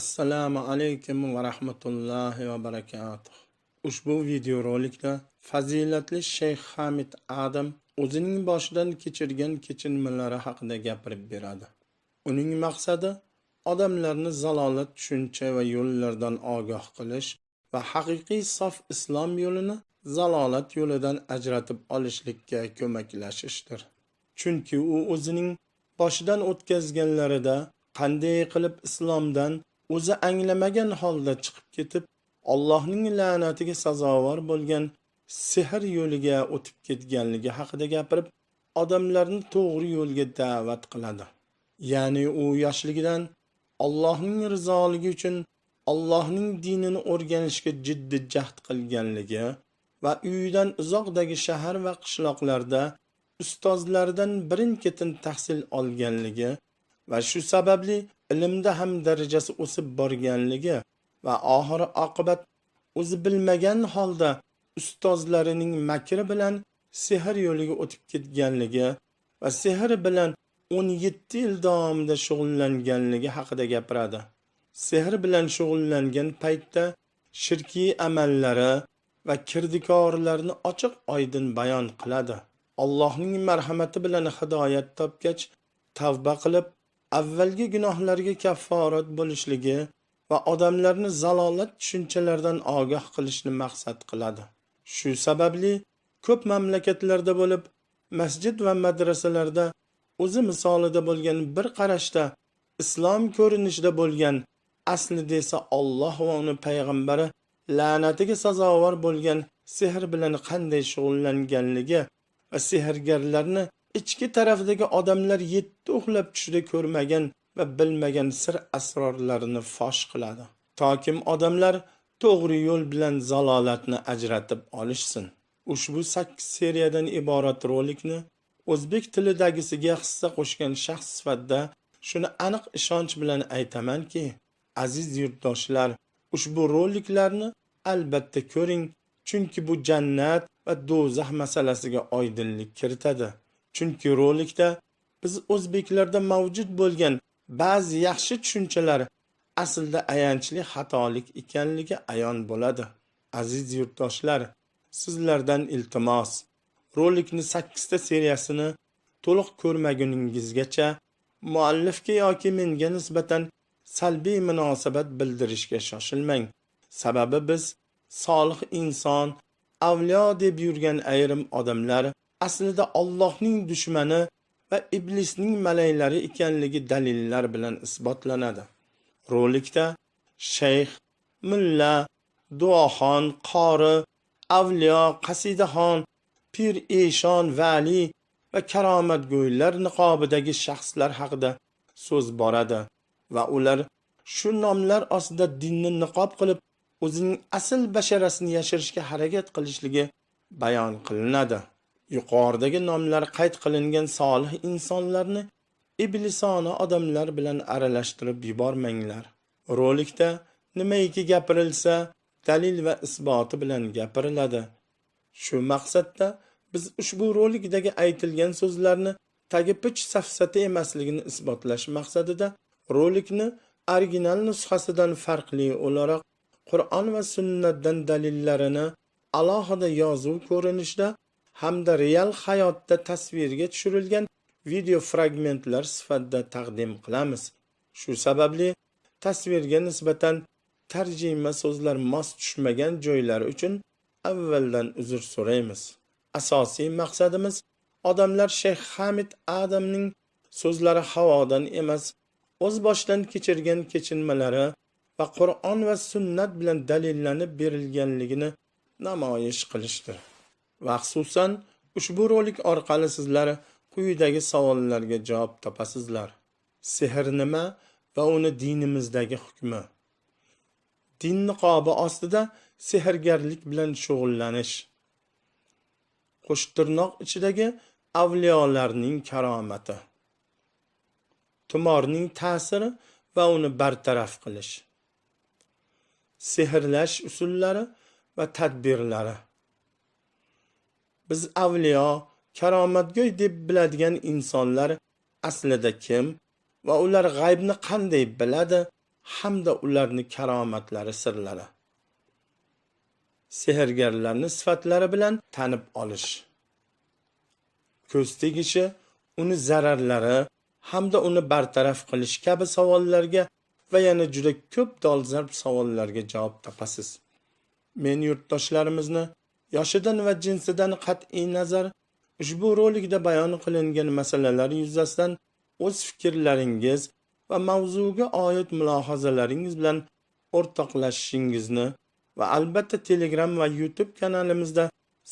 Assalomu alaykum va rahmatullohi va barakatuh. Ushbu videorolikda fazilatli Shayx Hamid Adam o'zining boshidan kechirgan kechinmalari haqida gapirib beradi. Uning maqsadi odamlarni zalolat tushuncha va yo'llardan ogoh qilish va haqiqiy sof islom yo'lini zalolat yo'lidan ajratib olishlikka ko'maklashishdir. Chunki u o'zining boshidan o'tkazganlarida qanday qilib islomdan o'zi anglamagan holda chiqib ketib, Allohning la'natiga sazovor bo'lgan sehr yo'liga o'tib ketganligi haqida gapirib, odamlarni to'g'ri yo'lga da'vat qiladi. Ya'ni u yoshligidan Allohning rizoligi uchun Allohning dinini o'rganishga jiddiy jahd qilganligi va uyidan uzoqdagi shahar va qishloqlarda ustozlardan birin-ketin tahsil olganligi va shu sababli ilmda ham darajasi o'sib borganligi va oxiri oqibat o'zi bilmagan holda ustozlarining makri bilan sehr yo'liga o'tib ketganligi va sehr bilan 17 yil davomida shug'ullanganligi haqida gapiradi. Sehr bilan shug'ullangan paytda shirkiy amallari va kirdikorlarni ochiq-oydin bayon qiladi. Allohning marhamati bilan hidoyat topgach, tavba qilib, avvalgi gunohlarga kafforat bo'lishligi va odamlarni zalolat tushunchalaridan ogoh qilishni maqsad qiladi. Shu sababli ko'p mamlakatlarda bo'lib, masjid va madrasalarda o'zi misolida bo'lgan bir qarashda islom ko'rinishida bo'lgan, aslida esa Alloh va uni payg'ambari la'natiga sazovor bo'lgan sehr bilan qanday shug'ullanganligi va sehrgarlarni ichki tarafdagi odamlar yetti uxlab tushida ko'rmagan va bilmagan sir asrorlarini fosh qiladi. Tokim odamlar to'g'ri yo'l bilan zalolatni ajratib olishsin. Ushbu 8 seriyadan iborat rolikni o'zbek tilidagisiga hissa qo'shgan shaxs sifatida shuni aniq ishonch bilan aytamanki, aziz yurtdoshlar, ushbu roliklarni albatta ko'ring, chunki bu jannat va do'zax masalasiga oydinlik kiritadi. Chunki rolikda biz o'zbeklarda mavjud bo'lgan ba'zi yaxshi tushunchalar aslida ayanchli xatolik ekanligi ayon bo'ladi. Aziz yurtdoshlar, sizlardan iltimos, rolikni 8 ta seriyasini to'liq ko'rmaguningizgacha muallifga yoki menga nisbatan salbiy munosabat bildirishga shoshilmang. Sababi biz solih inson, avliyo deb yurgan ayrim odamlar aslida Allohning dushmani va iblisning malaylari ekanligi dalillar bilan isbotlanadi. Rolikda shayx, mulla, duoxon, qori, avliyo, qasidaxon, pir, eshon, vali va karomatgo'ylar niqobidagi shaxslar haqida so'z boradi va ular shu nomlar ostida dinni niqob qilib o'zining asl basharasini yashirishga harakat qilishligi bayon qilinadi. Yuqoridagi nomlar qayd qilingan solih insonlarni iblisona odamlar bilan aralashtirib yubormanglar. Rolikda nimaiki gapirilsa, dalil va isboti bilan gapiriladi. Shu maqsadda biz ushbu rolikdagi aytilgan so'zlarni tagi puch safsata emasligini isbotlash maqsadida rolikni original nusxasidan farqli o'laroq Qur'on va sunnatdan dalillarini alohida yozuv ko'rinishda hamda real hayotda tasvirga tushirilgan video fragmentlar sifatida taqdim qilamiz. Shu sababli tasvirga nisbatan tarjima so'zlar mos tushmagan joylar uchun avvaldan uzr so'raymiz. Asosiy maqsadimiz odamlar Shayx Hamid Adamning so'zlari havodan emas, o'z boshidan kechirgan kechinmalari va Qur'on va sunnat bilan dalillanib berilganligini namoyish qilishdir. Va xususan ushbu rolik orqali sizlar quyidagi savollarga javob topasizlar. Sehr nima va uni dinimizdagi hukmi? Din niqobi ostida sehrgarlik bilan shug'ullanish. Qo'shtirnoq ichidagi avliyolarning karomati. Tumorning ta'siri va uni bartaraf qilish. Sehrlash usullari va tadbirlari. Biz avliyo, karomatgo'y deb biladigan insonlar aslida kim va ular g'aybni qanday biladi hamda ularning karomatlari sirlari. Sehrgarlarning sifatlari bilan tanib olish. Ko'z tegishi, uni zararlari hamda uni bartaraf qilish kabi savollarga va yana juda ko'p dolzarb savollarga javob topasiz. Men yurtdoshlarimizni yoshidan va jinsidan qat'iy nazar ushbu rolikda bayon qilingan masalalar yuzasidan o'z fikrlaringiz va mavzuga oid mulohazalaringiz bilan o'rtoqlashishingizni va albatta Telegram va YouTube kanalimizda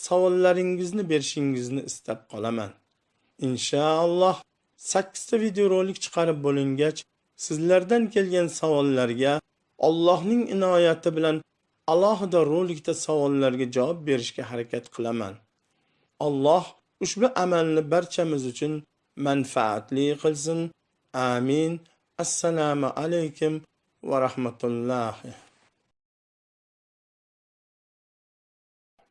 savollaringizni berishingizni istab qolaman. Inshaalloh 8 ta videorolik chiqarib bo'lingach, sizlardan kelgan savollarga Allohning inoyati bilan alohida rolikda savollarga javob berishga harakat qilaman. Alloh ushbu amalni barchamiz uchun manfaatli qilsin. Amin. Assalomu alaykum va rahmatullohi.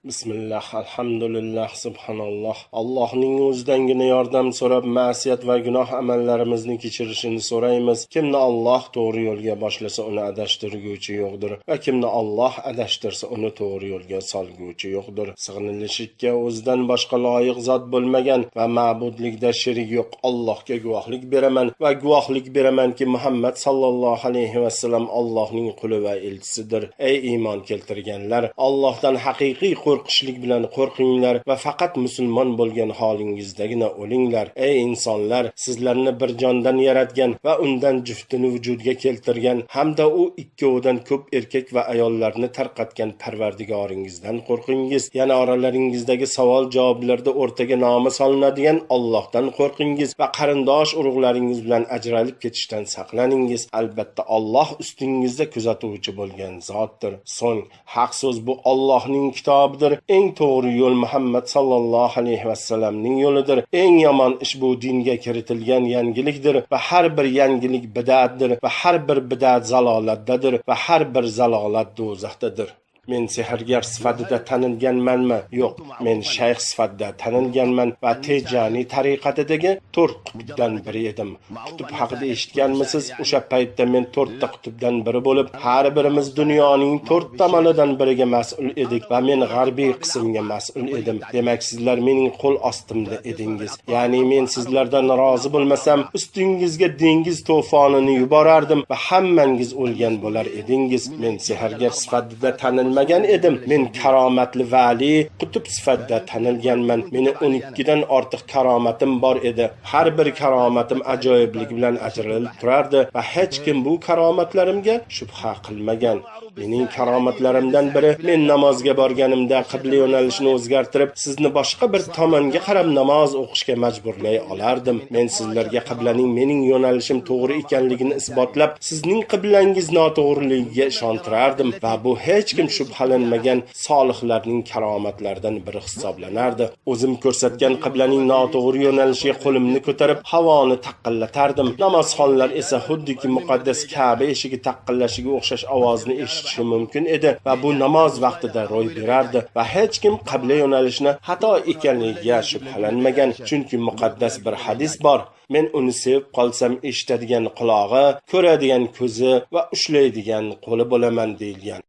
Bismillah, alhamdulillah, subhanalloh. Allohning o'zidangina yordam so'rab, ma'siyat va gunoh amallarimizni kechirishini so'raymiz. Kimni Alloh to'g'ri yo'lga boshlasa, uni adashtirguvchi yo'qdir va kimni Alloh adashtirsa, uni to'g'ri yo'lga solguvchi yo'qdir. Sig'inilishga o'zidan boshqa loyiq zot bo'lmagan va ma'budlikda sherik yo'q Allohga guvohlik beraman va guvohlik beramanki, Muhammad sallallohu alayhi va sallam Allohning quli va elchisidir. Ey iymon keltirganlar, Allohdan haqiqiy qo'rqishlik bilan qo'rqinglar va faqat musulmon bo'lgan holingizdagina o'linglar. Ey insonlar, sizlarni bir jondan yaratgan va undan juftini vujudga keltirgan hamda u ikkovidan ko'p erkak va ayollarni tarqatgan Parvardigoringizdan qo'rqingiz. Yana oralaringizdagi savol-javoblarda o'rtaga nomi solinadigan Allohdan qo'rqingiz va qarindosh urug'laringiz bilan ajralib ketishdan saqlaningiz. Albatta Alloh ustingizda kuzatuvchi bo'lgan zotdir. So'ng haq so'z bu Allohning kitobidir. Eng to'g'ri yo'l Muhammad sallallohu alayhi va sallamning yo'lidir. Eng yomon ish bu dinga kiritilgan yangilikdir va har bir yangilik bid'atdir va har bir bid'at zalolatdadir va har bir zalolat do'zaxdadir. Men sehrgar sifatida tanilganmanmi? Yo'q, men shayx sifatida tanilganman va Tejani tariqatidagi 4 qutbdan biri edim. Qutb haqida eshitganmisiz? O'sha paytda men 4 ta qutbdan biri bo'lib, har birimiz dunyoning 4 tomonidan biriga mas'ul edik va men g'arbiy qismga mas'ul edim. Demak, sizlar mening qo'l ostimda edingiz. Ya'ni men sizlardan rozi bo'lmasam, ustingizga dengiz to'fonini yuborardim va hammangiz o'lgan bo'lar edingiz. Men sehrgar sifatida tanilmagan edim. Men karomatli vali, qutb sifatida tanilganman. Meni 12 dan ortiq karomatim bor edi. Har bir karomatim ajoyiblik bilan ajralib turardi va hech kim bu karomatlarimga shubha qilmagan. Mening karomatlarimdan biri, men namozga borganimda qibla yo'nalishini o'zgartirib, sizni boshqa bir tomonga qarab namoz o'qishga majburlay olardim. Men sizlarga qiblaning mening yo'nalishim to'g'ri ekanligini isbotlab, sizning qiblangiz noto'g'riligiga ishontirardim va bu hech kim shubhalanmagan solihlarning karomatlaridan biri hisoblanardi. O'zim ko'rsatgan qiblaning noto'g'ri yo'nalishiga qo'limni ko'tarib, havoni taqqillatardim. Namozxonlar esa xuddiki muqaddas Ka'ba eshigi taqillashiga o'xshash ovozni eshitishi mumkin edi va bu namoz vaqtida ro'y berardi va hech kim qibla yo'nalishini xato ekanligiga shubhalanmagan, chunki muqaddas bir hadis bor. Men uni sevib qolsam eshitadigan qulog'i, ko'radigan ko'zi va ushlaydigan qo'li bo'laman deyilgan.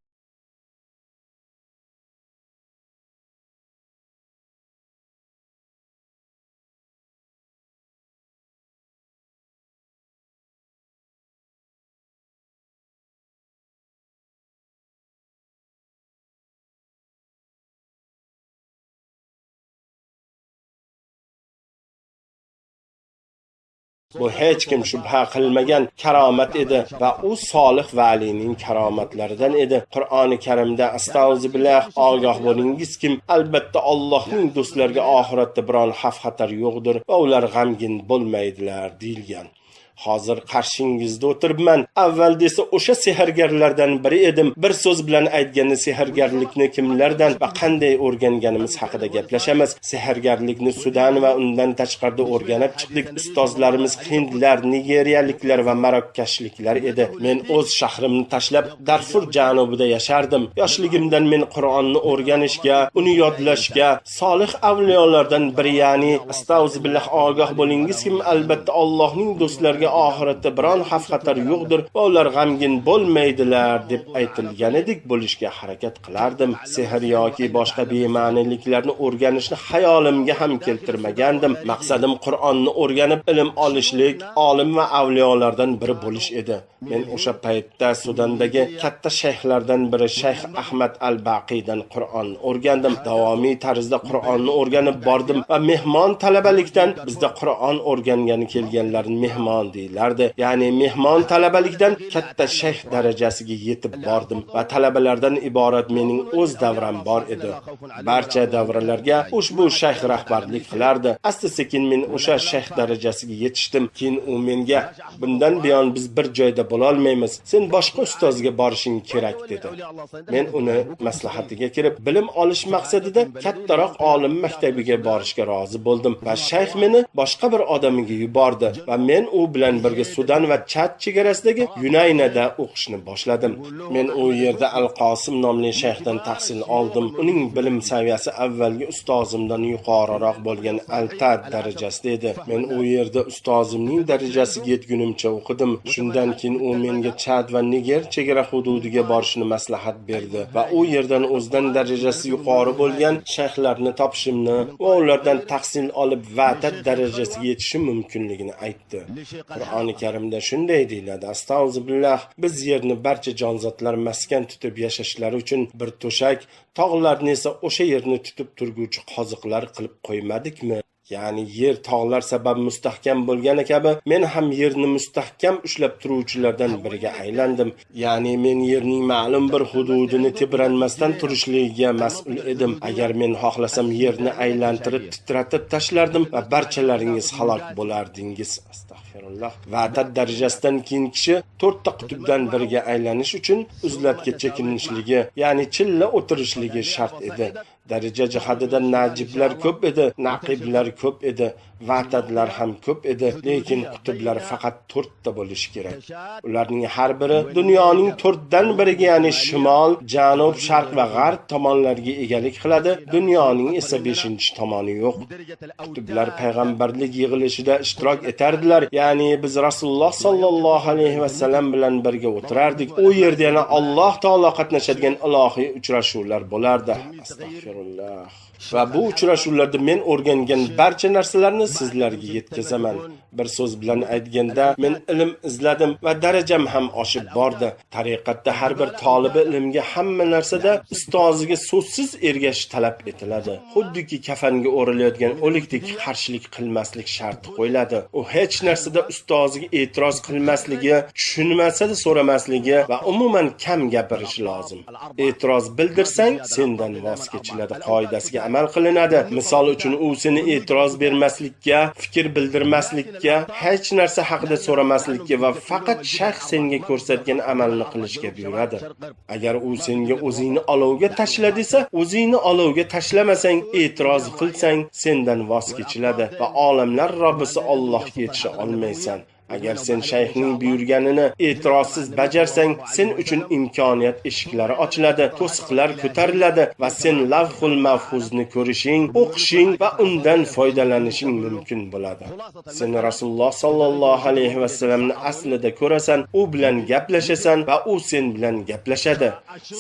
Bu hech kim shubha qilmagan karomat edi va u solih valining karomatlaridan edi. Qur'oni Karimda astag'firullah, ogoh bo'lingiz kim, albatta Allohning do'stlariga oxiratda biron xavf-xatar yo'qdir va ular g'amgin bo'lmaydilar deyilgan. Hozir qarshingizda o'tiribman. Avval desa o'sha sehrgarlardan biri edim. Bir so'z bilan aytganda sehrgarlikni kimlardan va qanday o'rganganimiz haqida gaplashamiz. Sehrgarlikni Sudan va undan tashqarida o'rganib chiqdik. Ustozlarimiz hindlar, nigeriyaliklar va marokkashliklar edi. Men o'z shahrimni tashlab Darfur janubida yashardim. Yoshligimdan men Qur'onni o'rganishga, uni yodlashga, solih avliyolardan biri, ya'ni astag'firullah, ogoh bo'lingiz kim, albatta Allohning do'stlariga ularga oxiratda biron xavf-xatar yo'qdir va ular g'amgin bo'lmaydilar deb aytilganidek bo'lishga harakat qilardim. Sehr yoki boshqa bema'niliklarni o'rganishni xayolimga ham keltirmagandim. Maqsadim Qur'onni o'rganib ilm olishlik, olim va avliyolardan biri bo'lish edi. Men o'sha paytda Sudandagi katta shayxlardan biri Shayx Ahmad al-Baqiydan Qur'onni o'rgandim. Davomiy tarzda Qur'onni o'rganib bordim va mehmon talabalikdan bizda Qur'on o'rgangani kelganlarni mehmon deylardi. Ya'ni mehmon talabalikdan katta shayx darajasiga yetib bordim va talabalardan iborat mening o'z davram bor edi. Barcha davralarga ushbu shayx rahbarlik qilardi. Asta-sekin men o'sha shayx darajasiga yetishdim. Keyin u menga bundan buyon biz bir joyda bo'la olmaymiz. Sen boshqa ustozga borishing kerak dedi. Men uni maslahatiga kirib, bilim olish maqsadida kattaroq olim maktabiga borishga rozi bo'ldim va shayx meni boshqa bir odamiga yubordi va men u bilan birga Sudan va Chad chegarasidagi Yunaynada o'qishni boshladim. Men u yerda Al-Qosim nomli shayxdan tahsil oldim. Uning bilim saviyasi avvalgi ustozimdan yuqoriroq bo'lgan Al-Tad darajasida edi. Men u yerda ustozimning darajasiga yetgunimcha o'qidim. Shundan keyin u menga Chad va Niger chegara hududiga borishni maslahat berdi va u yerdan o'zidan darajasi yuqori bo'lgan shayxlarni topishimni va ulardan tahsil olib va'dat darajasiga yetishim mumkinligini aytdi. Qur'oni Karimda shunday deyiladi: Astag'firullah, biz yerni barcha jonzotlar maskan tutib yashashlari uchun bir to'shak, tog'larni esa o'sha yerni tutib turguvchi qoziqlar qilib qo'ymadikmi? Ya'ni yer tog'lar sabab mustahkam bo'lgani kabi men ham yerni mustahkam ushlab turuvchilardan biriga aylandim. Ya'ni men yerning ma'lum bir hududini tebranmasdan turishligiga mas'ul edim. Agar men xohlasam yerni aylantirib titratib tashlardim va barchalaringiz halok bo'lardingiz. Astagfirullah. Va'dat darajasidan keyin kishi 4 ta qutbdan biriga aylanish uchun uzlatga chekinishligi, ya'ni chilla o'tirishligi shart edi. Daraja jihatidan najiblar ko'p edi, naqiblar ko'p edi, va'dadlar ham ko'p edi, lekin qutblar faqat 4 ta bo'lishi kerak. Ularning har biri dunyoning 4 dan biriga, ya'ni shimol, janub, sharq va g'arb tomonlariga egalik qiladi. Dunyoning esa 5-tomoni yo'q. Qutblar payg'ambarlik yig'ilishida ishtirok etardilar, ya'ni biz Rasululloh sallallohu alayhi va sallam bilan birga o'tirardik. U yerda yana Alloh taolo qatnashadigan ilohiy uchrashuvlar bo'lardi. Astagfirullah. Va bu uchrashuvlarda men o'rgangan barcha narsalarni sizlarga yetkazaman. Bir so'z bilan aytganda, men ilm izladim va darajam ham oshib bordi. Tariqatda har bir tolibi ilmga hamma narsada ustoziga so'zsiz ergashish talab etiladi. Xuddiki kafanga o'rilayotgan o'likdek qarshilik qilmaslik sharti qo'yiladi. U hech narsada ustoziga e'tiroz qilmasligi, tushunmasa-da so'ramasligi va umuman kam gapirishi lozim. E'tiroz bildirsang, sendan voz kechiladi qoidasiga amal qilinadi. Misol uchun u seni e'tiroz bermaslikka, fikr bildirmaslikka, hech narsa haqida so'ramaslikka va faqat shayx senga ko'rsatgan amalni qilishga buyuradi. Agar u senga o'zingni olovga tashla desa, o'zingni olovga tashlamasang, e'tiroz qilsang, sendan voz kechiladi va olamlar Robbisi Allohga yetisha olmaysan. Agar sen shayxning buyurganini e'tirozsiz bajarsang, sen uchun imkoniyat eshiklari ochiladi, to'siqlar ko'tariladi va sen lavhul mahfuzni ko'rishing, o'qishing va undan foydalanishing mumkin bo'ladi. Sen Rasululloh sallallohu alayhi va sallamni aslida ko'rasan, u bilan gaplashasan va u sen bilan gaplashadi.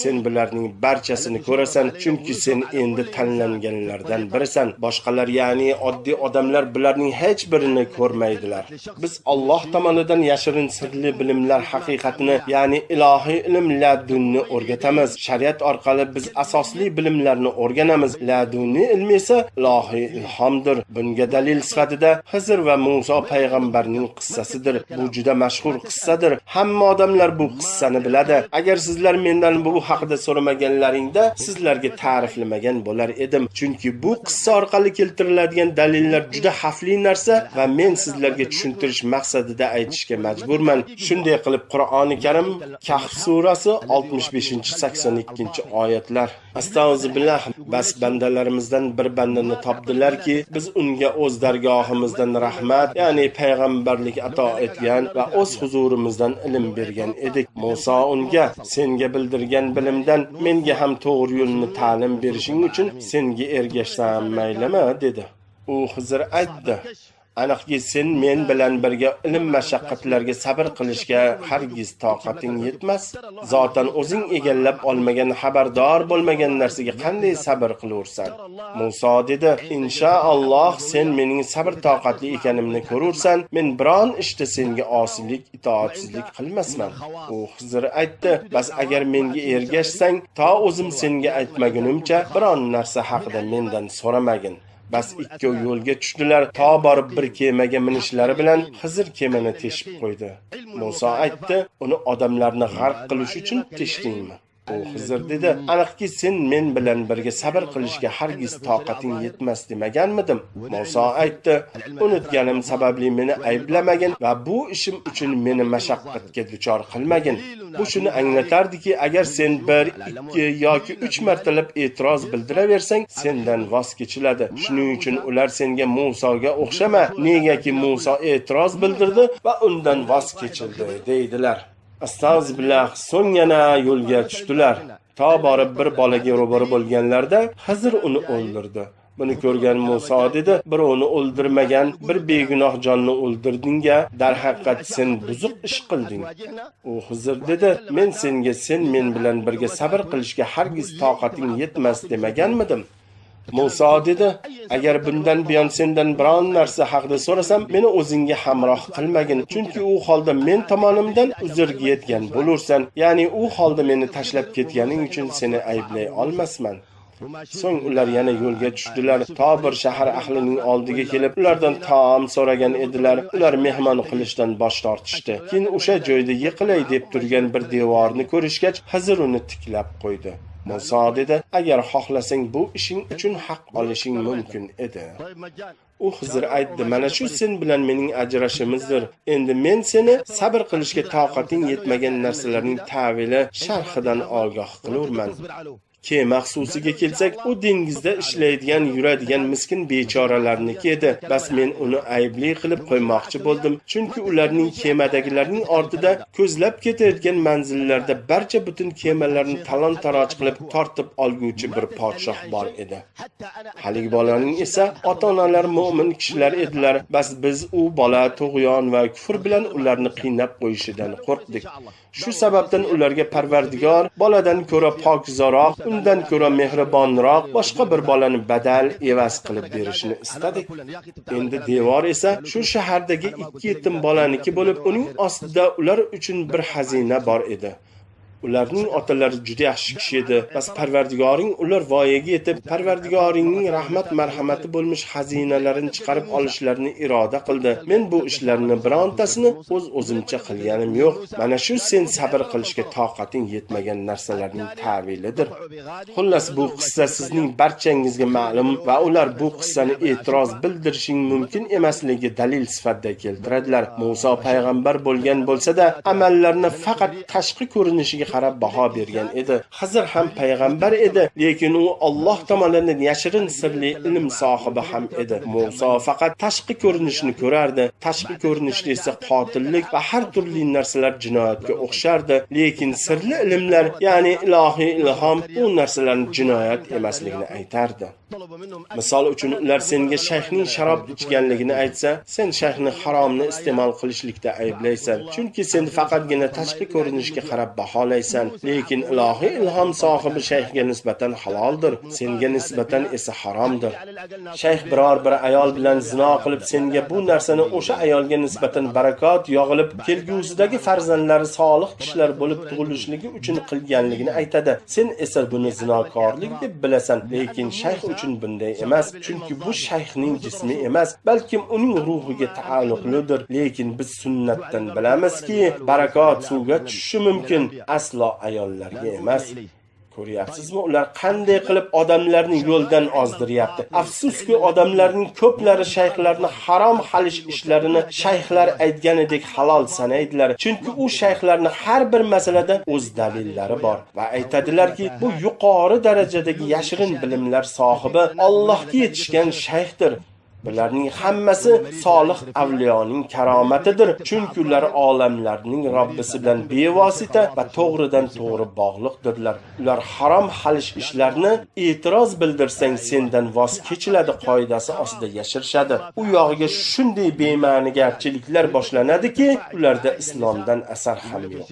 Sen bularning barchasini ko'rasan, chunki sen endi tanlanganlardan birisan. Boshqalar, ya'ni oddiy odamlar bularning hech birini ko'rmaydilar. Biz Alloh tomonidan yashirin sirli bilimlar haqiqatini, ya'ni ilohiy ilm ladunni o'rgatamiz. Shariat orqali biz asosli bilimlarni o'rganamiz. Ladunni ilm esa ilohiy ilhomdir. Bunga dalil sifatida Xizr va Muso payg'ambarning qissasidir. Bu juda mashhur qissadir. Hamma odamlar bu qissani biladi. Agar sizlar mendan bu haqida so'ramaganlaringda, sizlarga ta'riflamagan bo'lar edim. Chunki bu qissa orqali keltiriladigan dalillar juda xavfli narsa va men sizlarga tushuntirish maqsadida aytishga majburman. Shunday qilib Qur'oni Karim Kahf surasi 65-82 oyatlar. Astag'firullah. Bas bandalarimizdan bir bandani topdilarki, biz unga o'z dargohimizdan rahmat, ya'ni payg'ambarlik ato etgan va o'z huzurimizdan ilm bergan edik. Musa unga, senga bildirgan bilimdan menga ham to'g'ri yo'lni ta'lim berishing uchun senga ergashsam maylimi dedi. U Xizr aytdi: Aniqki sen men bilan birga ilm mashaqqatlarga sabr qilishga hargiz toqating yetmas. Zotan o'zing egallab olmagan, xabardor bo'lmagan narsaga qanday sabr qilaversan? Musa dedi: "Inshaalloh sen mening sabr toqatli ekanimni ko'rursan, men biron ishda senga osilik, itoatsizlik qilmasman." U Xizr aytdi: "Bas agar menga ergashsang, to o'zim senga aytmagunimcha biron narsa haqida mendan so'ramagin." Bas ikkov yo'lga tushdilar. To borib bir kemaga minishlari bilan Xizr kemani teshib qo'ydi. Musa aytdi: "Uni odamlarni g'arq qilish uchun teshdingmi?" U Xizr dedi: "Aniqki sen men bilan birga sabr qilishga hargiz toqating yetmas demaganmidim?" Musa aytdi: "Unutganim sababli meni ayblamagin va bu ishim uchun meni mashaqqatga duchor qilmagin." Bu shuni anglatardiki, agar sen 1, 2 yoki 3 martalab e'tiroz bildiraversang, sendan voz kechiladi. Shuning uchun ular senga Musoga o'xshama, negaki Muso e'tiroz bildirdi va undan voz kechildi, deydilar. Astag'firullah. So'ng yana yo'lga tushdilar. To borib bir bolaga ro'bara bo'lganlarda Xizr uni o'ldirdi. Buni ko'rgan Musa dedi: "Birovni o'ldirmagan, bir begunoh jonni o'ldirdingga, darhaqiqat sen buzuq ish qilding." U Xizr dedi: "Men senga sen men bilan birga sabr qilishga hargiz toqating yetmas demaganmidim?" Musa dedi: "Agar bundan buyon sendan biron narsa haqida so'rasam, meni o'zingga hamroh qilmagin, chunki u holda men tomonimdan uzrga yetgan bo'lursan, ya'ni u holda meni tashlab ketganing uchun seni ayblay olmasman." So'ng ular yana yo'lga tushdilar. To bir shahar ahlining oldiga kelib, ulardan taom so'ragan edilar. Ular mehmon qilishdan bosh tortishdi. Keyin o'sha joyda yiqilay deb turgan bir devorni ko'rishgach, Xizr uni tiklab qo'ydi. Musa dedi: "Agar xohlasang bu ishing uchun haq olishing mumkin edi." U Xizr aytdi: "Mana shu sen bilan mening ajrashimizdir. Endi men seni sabr qilishga toqating yetmagan narsalarning ta'vili, sharhidan ogoh qilurman." Kema xususiga kelsak, u dengizda ishlaydigan, yuradigan miskin bechoralarniki edi. Bas men uni aybli qilib qo'ymoqchi bo'ldim, chunki ularning kemadagilarning ortida ko'zlab ketayotgan manzillarda barcha butun kemalarni talon-taroj qilib tortib olguvchi bir podshoh bor edi. Haligi bolaning esa ota-onalar mu'min kishilar edilar. Bas biz u bola tug'yon va kufr bilan ularni qiynab qo'yishidan qo'rqdik. Shu sababdan ularga Parvardigor boladan ko'ra pokizoroq, undan ko'ra mehribonroq boshqa bir bolani badal evaz qilib berishni istadik. Endi devor esa shu shahardagi 2 yetim bolaniki bo'lib, uning ostida ular uchun bir xazina bor edi. Ularning otalari juda yaxshi kishi edi. Bas Parvardigoring ular voyaga yetib, Parvardigoringning rahmat marhamati bo'lmish xazinalarini chiqarib olishlarini iroda qildi. Men bu ishlarni birontasini o'zimcha qilganim yo'q. Mana shu sen sabr qilishga toqating yetmagan narsalarning ta'vilidir. Xullas bu qissa sizning barchangizga ma'lum va ular bu qissani e'tiroz bildirishing mumkin emasligi dalil sifatida keltiradilar. Musa payg'ambar bo'lgan bo'lsa-da, amallarni faqat tashqi ko'rinishiga qarab baho bergan edi. Xizr ham payg'ambar edi, lekin u Alloh tomonidan yashirin sirli ilm sohibi ham edi. Musa faqat tashqi ko'rinishni ko'rardi. Tashqi ko'rinishda esa qotillik va har turli narsalar jinoyatga o'xshardi, lekin sirli ilmlar, ya'ni ilohiy ilhom bu narsalarning jinoyat emasligini aytardi. Misol uchun ular senga shayxning sharob ichganligini aytsa, sen shayxni haromni iste'mol qilishlikda ayblaysan, chunki sen faqatgina tashqi ko'rinishga qarab baholaysan, lekin ilohiy ilhom sohibi shayxga nisbatan haloldir, senga nisbatan esa haromdir. Shayx biror bir ayol bilan zino qilib, senga bu narsani o'sha ayolga nisbatan barakot yog'ilib, kelgusidagi farzandlari solih kishilar bo'lib tug'ilishligi uchun qilganligini aytadi. Sen esa buni zinokorlik deb bilasan, lekin shayx uchun bunday emas, chunki bu shayxning jismi emas, balki uning ruhiga taalluqlidir. Lekin biz sunnatdan bilamizki, barakot suvga tushishi mumkin, aslo ayollarga emas. Ko'ryapsizmi, ular qanday qilib odamlarni yo'ldan ozdiryapti. Afsuski, odamlarning ko'plari shayxlarni harom halish ishlarini shayxlar aytganidek halol sanaydilar. Chunki u shayxlarni har bir masalada o'z dalillari bor va aytadilarki, bu yuqori darajadagi yashirin bilimlar sohibi Allohga yetishgan shayxdir. Bularning hammasi solih avliyoning karomatidir, chunki ular olamlarning Robbisi bilan bevosita va to'g'ridan to'g'ri bog'liqdirlar. Ular harom halish ishlarni e'tiroz bildirsang sendan voz kechiladi qoidasi ostida yashirishadi. U yog'iga shunday bema'nigarchiliklar boshlanadiki, ularda islomdan asar ham yo'q.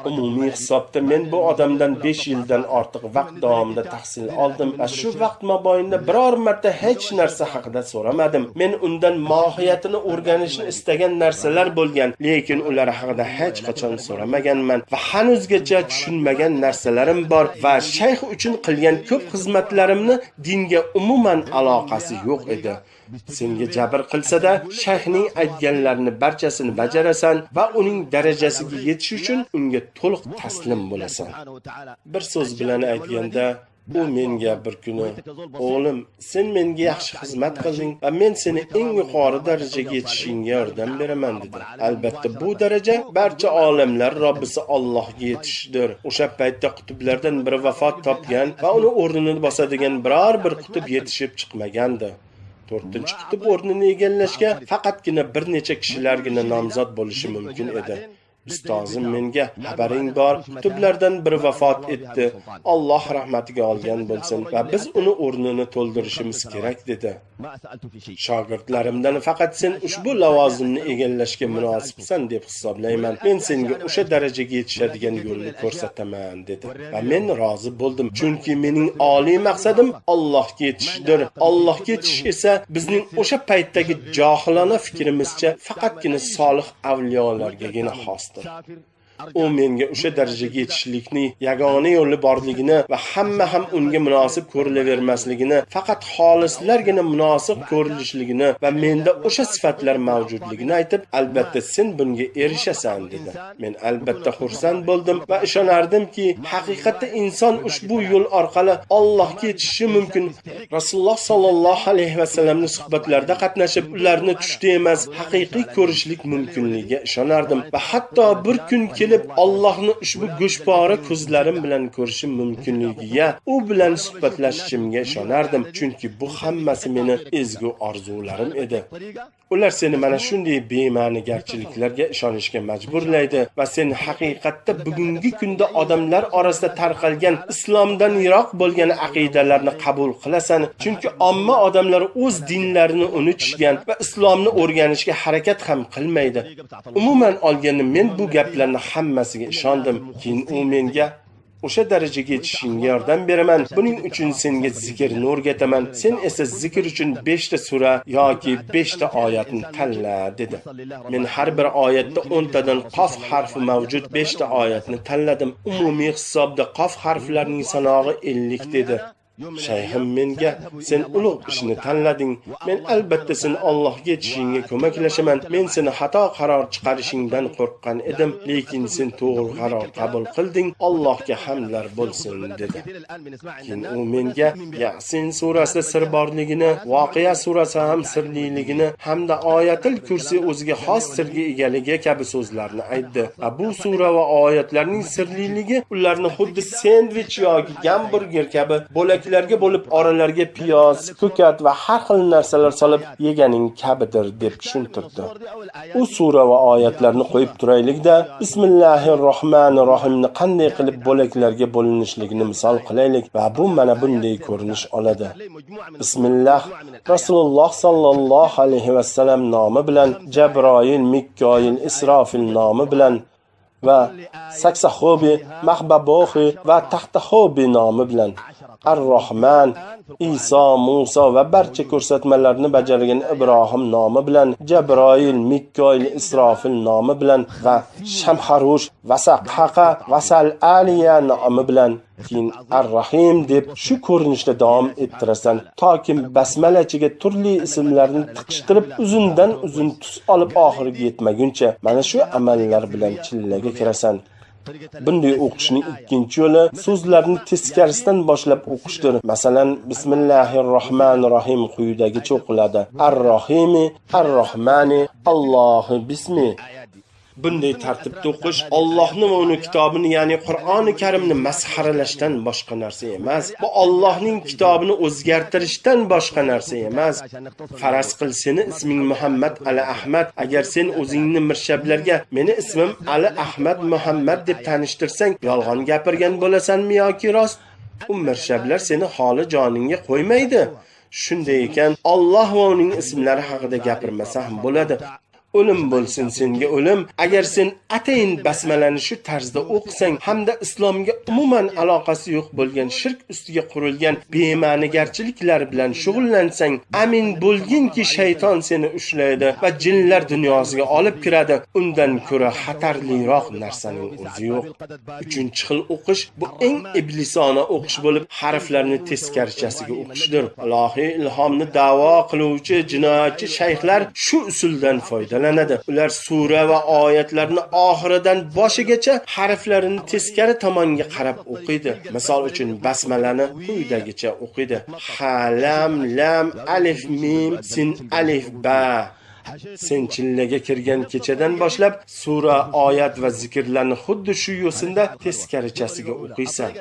Umumiy hisobda men bu odamdan 5 yildan ortiq vaqt davomida tahsil oldim va shu vaqt mobaynida biror marta hech narsa haqida so'ramadim. Men undan mohiyatini o'rganishni istagan narsalar bo'lgan, lekin ular haqida hech qachon so'ramaganman va hanuzgacha tushunmagan narsalarim bor va shayx uchun qilgan ko'p xizmatlarimni dinga umuman aloqasi yo'q edi. Senga jabr qilsa-da, shayxning aytganlarini barchasini bajarasan va uning darajasiga yetish uchun unga to'liq taslim bo'lasan. Bir so'z bilan aytganda, u menga bir kuni: "O'g'lim, sen menga yaxshi xizmat qilding va men seni eng yuqori darajaga yetishingga yordam beraman" dedi. Albatta, bu daraja barcha olamlar Robbisi Allohga yetishdir. O'sha paytda qutblardan biri vafot topgan va uni o'rnini bosadigan biror bir qutb yetishib chiqmagandi. 4-qutb o'rnini egallashga faqatgina bir necha kishilargina nomzod bo'lishi mumkin edi. Ustozim menga: "Xabaring bor, qutblardan biri vafot etdi. Alloh rahmatiga olgan bo'lsin va biz uni o'rnini to'ldirishimiz kerak" dedi. Shogirdlarimdan faqat sen ushbu lavozimni egallashga munosibsan deb hisoblayman. Men senga o'sha darajaga yetishadigan yo'lni ko'rsataman dedi. Va men rozi bo'ldim, chunki mening oliy maqsadim Allohga yetishdir. Allohga yetish esa bizning o'sha paytdagi johilona fikrimizcha faqatgina solih avliyolargagina xosdir. U menga o'sha darajaga yetishlikning yagona yo'li borligini va hamma ham unga munosib ko'rilavermasligini, faqat xolislargina munosib ko'rilishligini va menda o'sha sifatlar mavjudligini aytib, albatta sen bunga erishasan dedi. Men albatta xursand bo'ldim va ishonardimki, haqiqatda inson ushbu yo'l orqali Allohga yetishishi mumkin. Rasululloh sallallohu alayhi va sallamning suhbatlarida qatnashib, ularni tushda emas, haqiqiy ko'rishlik mumkinligiga ishonardim va hatto bir kun Allohni ushbu go'shpora ko'zlarim bilan ko'rishim mumkinligiga, u bilan suhbatlashishimga ishonardim, chunki bu hammasi meni ezgu orzularim edi. Ular seni mana shunday bema'nigarchiliklarga ishonishga majburlaydi va sen haqiqatda bugungi kunda odamlar orasida tarqalgan islomdan yiroq bo'lgan aqidalarni qabul qilasan, chunki omma odamlar o'z dinlarini unutishgan va islomni o'rganishga harakat ham qilmaydi. Umuman olganda men bu gaplarni hammasiga ishondim. Keyin u menga: "O'sha darajaga yetishingga yordam beraman. Buning uchun senga zikrni o'rgataman. Sen esa zikr uchun 5 ta sura yoki 5 ta oyatni tanla" dedi. Men har bir oyatda 10 tadan qof harfi mavjud 5 ta oyatni tanladim. Umumiy hisobda qof harflarining sanog'i 50 dedi. Shayxim menga: "Sen ulug' ishni tanlading. Men albatta seni Allohga yetishingga ko'maklashaman. Men seni xato qaror chiqarishingdan qo'rqqan edim, lekin sen to'g'ri qaror qabul qilding. Allohga hamdlar bo'lsin" dedi. Keyin u menga Yasin surasi sir borligini, Voqea surasi ham sirliligini hamda Oyatul Kursi o'ziga xos sirga egaligi kabi so'zlarni aytdi. Va bu sura va oyatlarning sirliligi ularni xuddi sendvich yoki gamburger kabi bo'laklarga bo'lib oralariga piyoz, ko'kat va har xil narsalar solib yeganing kabidir deb tushuntirdi. U sura va oyatlarni qo'yib turaylik-da, Bismillahirrohmanirrohimni qanday qilib bo'laklarga bo'linishligini misol qilaylik va bu mana bunday ko'rinish oladi. Bismillah, Rasululloh sallallohu alayhi va sallam nomi bilan, Jabroil, Mikkoil, Isrofil nomi bilan va Saksaxobi, Mahbabohi va Taxtaxobi nomi bilan. Ar-Rahman, Iso, Musa va barcha ko'rsatmalarni bajargan Ibrohim nomi bilan, Jabroil, Mikkoil, Isrofil nomi bilan va Shamharush, Vasaqaqa, Vasal Aliya nomi bilan. Keyin Ar-Rahim deb shu ko'rinishda davom ettirasan, toki basmalachiga turli ismlarni tiqishtirib uzundan uzun tus olib oxiriga yetmaguncha mana shu amallar bilan chillaga kirasan. Bunday o'qishning ikkinchi yo'li so'zlarni teskarisidan boshlab o'qishdir. Masalan, Bismillahirrohmanirrohim quyidagicha o'qiladi: Ar-Rohimi, Ar-Rohmani, Allohi bismi. Bunday tartibda o'qish Allohning va uning kitobini, ya'ni Qur'oni Karimni masxaralashdan boshqa narsa emas. Bu Allohning kitobini o'zgartirishdan boshqa narsa emas. Faraz qil, seni isming Muhammad Ali Ahmad. Agar sen o'zingni mirshablarga meni ismim Ali Ahmad Muhammad deb tanishtirsang, yolg'on gapirgan bo'lasanmi yoki rost? U mirshablar seni holi joningga qo'ymaydi. Shunday ekan, Alloh va uning ismlari haqida gapirmasa ham bo'ladi. O'lim bo'lsin senga o'lim. Agar sen atayin basmalani shu tarzda o'qisang hamda islomga umuman aloqasi yo'q bo'lgan shirk ustiga qurilgan bema'nigarchiliklar bilan shug'ullansang, amin bo'lginki shayton seni ushlaydi va jinlar dunyosiga olib kiradi. Undan ko'ra xatarliroq narsaning o'zi yo'q. 3-xil o'qish bu eng iblisona o'qish bo'lib, harflarni teskarchasiga o'qishdir. Ilohiy ilhomni da'vo qiluvchi jinoyatchi shayxlar shu usuldan foydalanadi. Ular sura va oyatlarni oxiridan boshigacha harflarini teskari tomonga qarab o'qiydi. Misol uchun basmalani quyidagicha o'qiydi: ha, lam, lam, alif, mim, sin, alif, ba. Sen chillaga kirgan kechadan boshlab sura, oyat va zikrlarni xuddi shu yo'sinda teskarichasiga o'qiysan.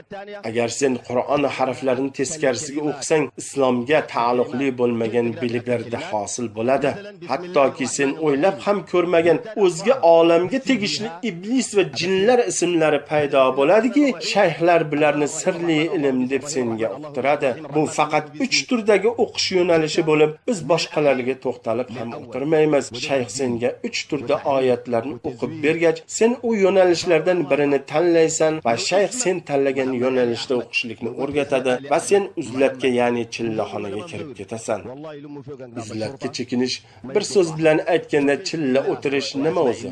Agar sen Qur'on harflarini teskarisiga o'qisang, islomga taalluqli bo'lmagan biliklarda hosil bo'ladi. Hattoki sen o'ylab ham ko'rmagan o'zga olamga tegishli iblis va jinlar ismlari paydo bo'ladiki, shayxlar bularni sirli ilm deb senga uqtiradi. Bu faqat 3 turdagi o'qish yo'nalishi bo'lib, biz boshqalarga to'xtalib ham o'tirmaymiz. Shayx senga 3 turda oyatlarni o'qib bergach, sen u yo'nalishlardan birini tanlaysan va shayx sen tanlagan yo'nalishda o'qishlikni o'rgatadi va sen uzlatga, ya'ni chillaxonaga kirib ketasan. Uzlatga chekinish, bir so'z bilan aytganda chilla o'tirish nima o'zi?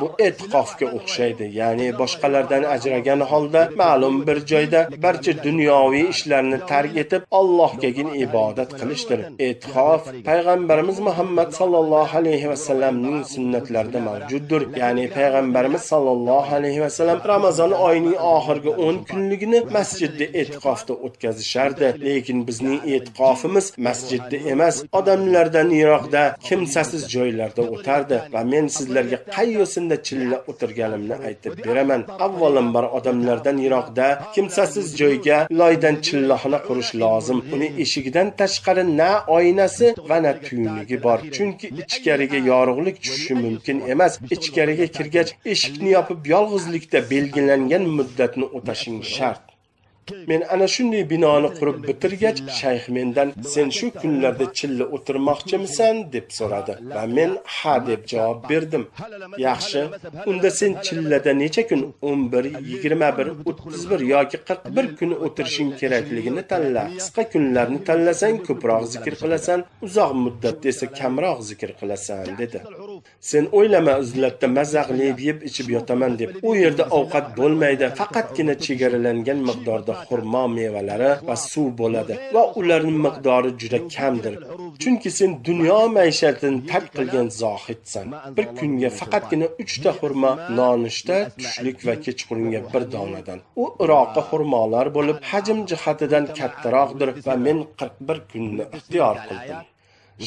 Bu e'tiqofga o'xshaydi, ya'ni boshqalardan ajragan holda ma'lum bir joyda barcha dunyoviy ishlarni tark etib Allohgagina ibodat qilishdir. E'tiqof payg'ambarimiz Muhammad sallallohu alayhi va sallamning sunnatlarida mavjuddir. Ya'ni payg'ambarimiz sallallohu alayhi va sallam Ramazon oyining oxirgi 10 kunligini masjidda e'tiqofda o'tkazishardi. Lekin bizning e'tiqofimiz masjidda emas, odamlardan yiroqda, kimsasiz joylarda o'tardi va men sizlarga qayyosin chilla o'tirganimni aytib beraman. Avvalambor odamlardan yiroqda, kimsasiz joyga loydan chillaxona qurish lozim. Uni eshigidan tashqari na oynasi va na tuynigi bor. Chunki ichkariga yorug'lik tushishi mumkin emas. Ichkariga kirgach, eshikni yopib yolg'izlikda belgilangan muddatni o'tashing shart. Men ana shunday binoni qurib bitirgach, shayx mendan sen shu kunlarda chilla o'tirmoqchimisan deb so'radi va men ha deb javob berdim. Yaxshi, unda sen chillada necha kun? 11, 21, 31 yoki 41 kun o'tirishing kerakligini tanla. Qisqa kunlarni tanlasang ko'proq zikr qilasan, uzoq muddatda esa kamroq zikr qilasan dedi. Sen o'ylama uzlatda mazaqli yeb ichib yotaman deb. U yerda ovqat bo'lmaydi, faqatgina chegaralangan miqdorda xurmo mevalari va suv bo'ladi va ularning miqdori juda kamdir. Chunki sen dunyo maishatini tark qilgan zohidsan. Bir kunga faqatgina 3 ta xurmo, nonushta, tushlik va kechqurunga 1 donadan. U Iroqqa xurmolar bo'lib, hajm jihatidan kattaroqdir va men 41 kunni ixtiyor qildim.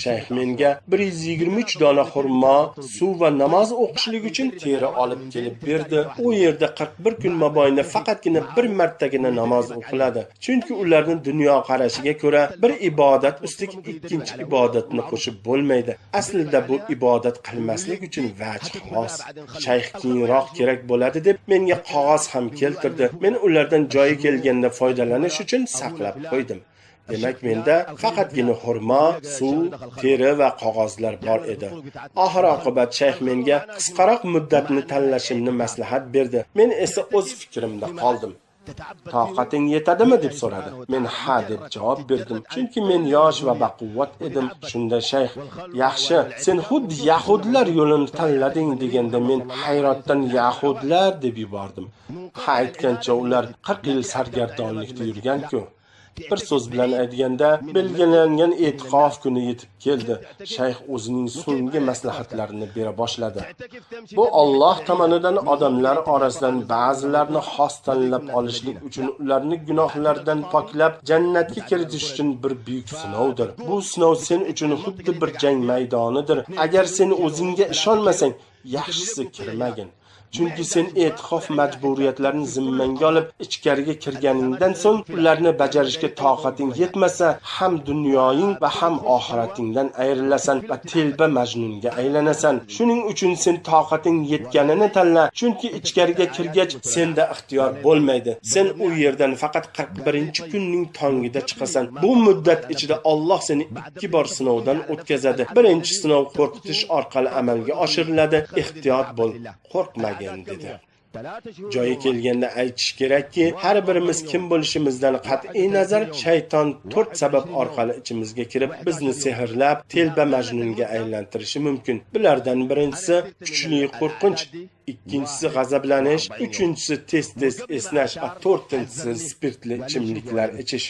Shayx menga 123 dona xurmo, suv va namoz o'qishlik uchun teri olib kelib berdi. U yerda 41 kun mobaynida faqatgina bir martagina namoz o'qiladi. Chunki ularning dunyo qarashiga ko'ra bir ibodat ustiga ikkinchi ibodatni qo'shib bo'lmaydi. Aslida bu ibodat qilmaslik uchun vajh xos. Shayx keyinroq kerak bo'ladi deb menga qog'oz ham keltirdi. Men ulardan joyi kelganda foydalanish uchun saqlab qo'ydim. Demak, menda faqatgina xurmo, suv, teri va qog'ozlar bor edi. Oxir-oqibat shayx menga qisqaroq muddatni tanlashimni maslahat berdi. Men esa o'z fikrimda qoldim. Toqating yetadimi deb so'radi. Men ha deb javob berdim. Chunki men yosh va baquvvat edim. Shunda shayx, yaxshi, sen xuddi yahudlar yo'lini tanlading deganda men hayratdan yahudlar deb yubordim. Ha aytgancha ular 40 yil sargardonlikda yurgan-ku. Bir so'z bilan aytganda, belgilangan e'tiqof kuni yetib keldi. Shayx o'zining so'nggi maslahatlarini bera boshladi. Bu Alloh tomonidan odamlar orasidan ba'zilarni xos tanlab olishlik uchun ularni gunohlardan poklab jannatga kiritish uchun bir buyuk sinovdir. Bu sinov sen uchun xuddi bir jang maydonidir. Agar sen o'zingga ishonmasang, yaxshisi kirmagin. Chunki sen e'tiqof majburiyatlarini zimmanga olib ichkariga kirganingdan so'ng ularni bajarishga toqating yetmasa, ham dunyoying va ham oxiratingdan ayrilasan va telba majnunga aylanasan. Shuning uchun sen toqating yetganini tanla, chunki ichkariga kirgach senda ixtiyor bo'lmaydi. Sen u yerdan faqat 41-kunning tongida chiqasan. Bu muddat ichida Alloh seni 2 bor sinovdan o'tkazadi. Birinchi sinov qo'rqitish orqali amalga oshiriladi. Ehtiyot bo'l, qo'rqma dedi. Joyi kelganda aytish kerakki, har birimiz kim bo'lishimizdan qat'iy nazar shayton 4 sabab orqali ichimizga kirib, bizni sehrlab, telba majnunga aylantirishi mumkin. Bulardan birinchisi kuchli qo'rqinch, ikkinchisi g'azablanish, uchinchisi tez-tez esnash, va to'rtinchisi spirtli ichimliklar ichish.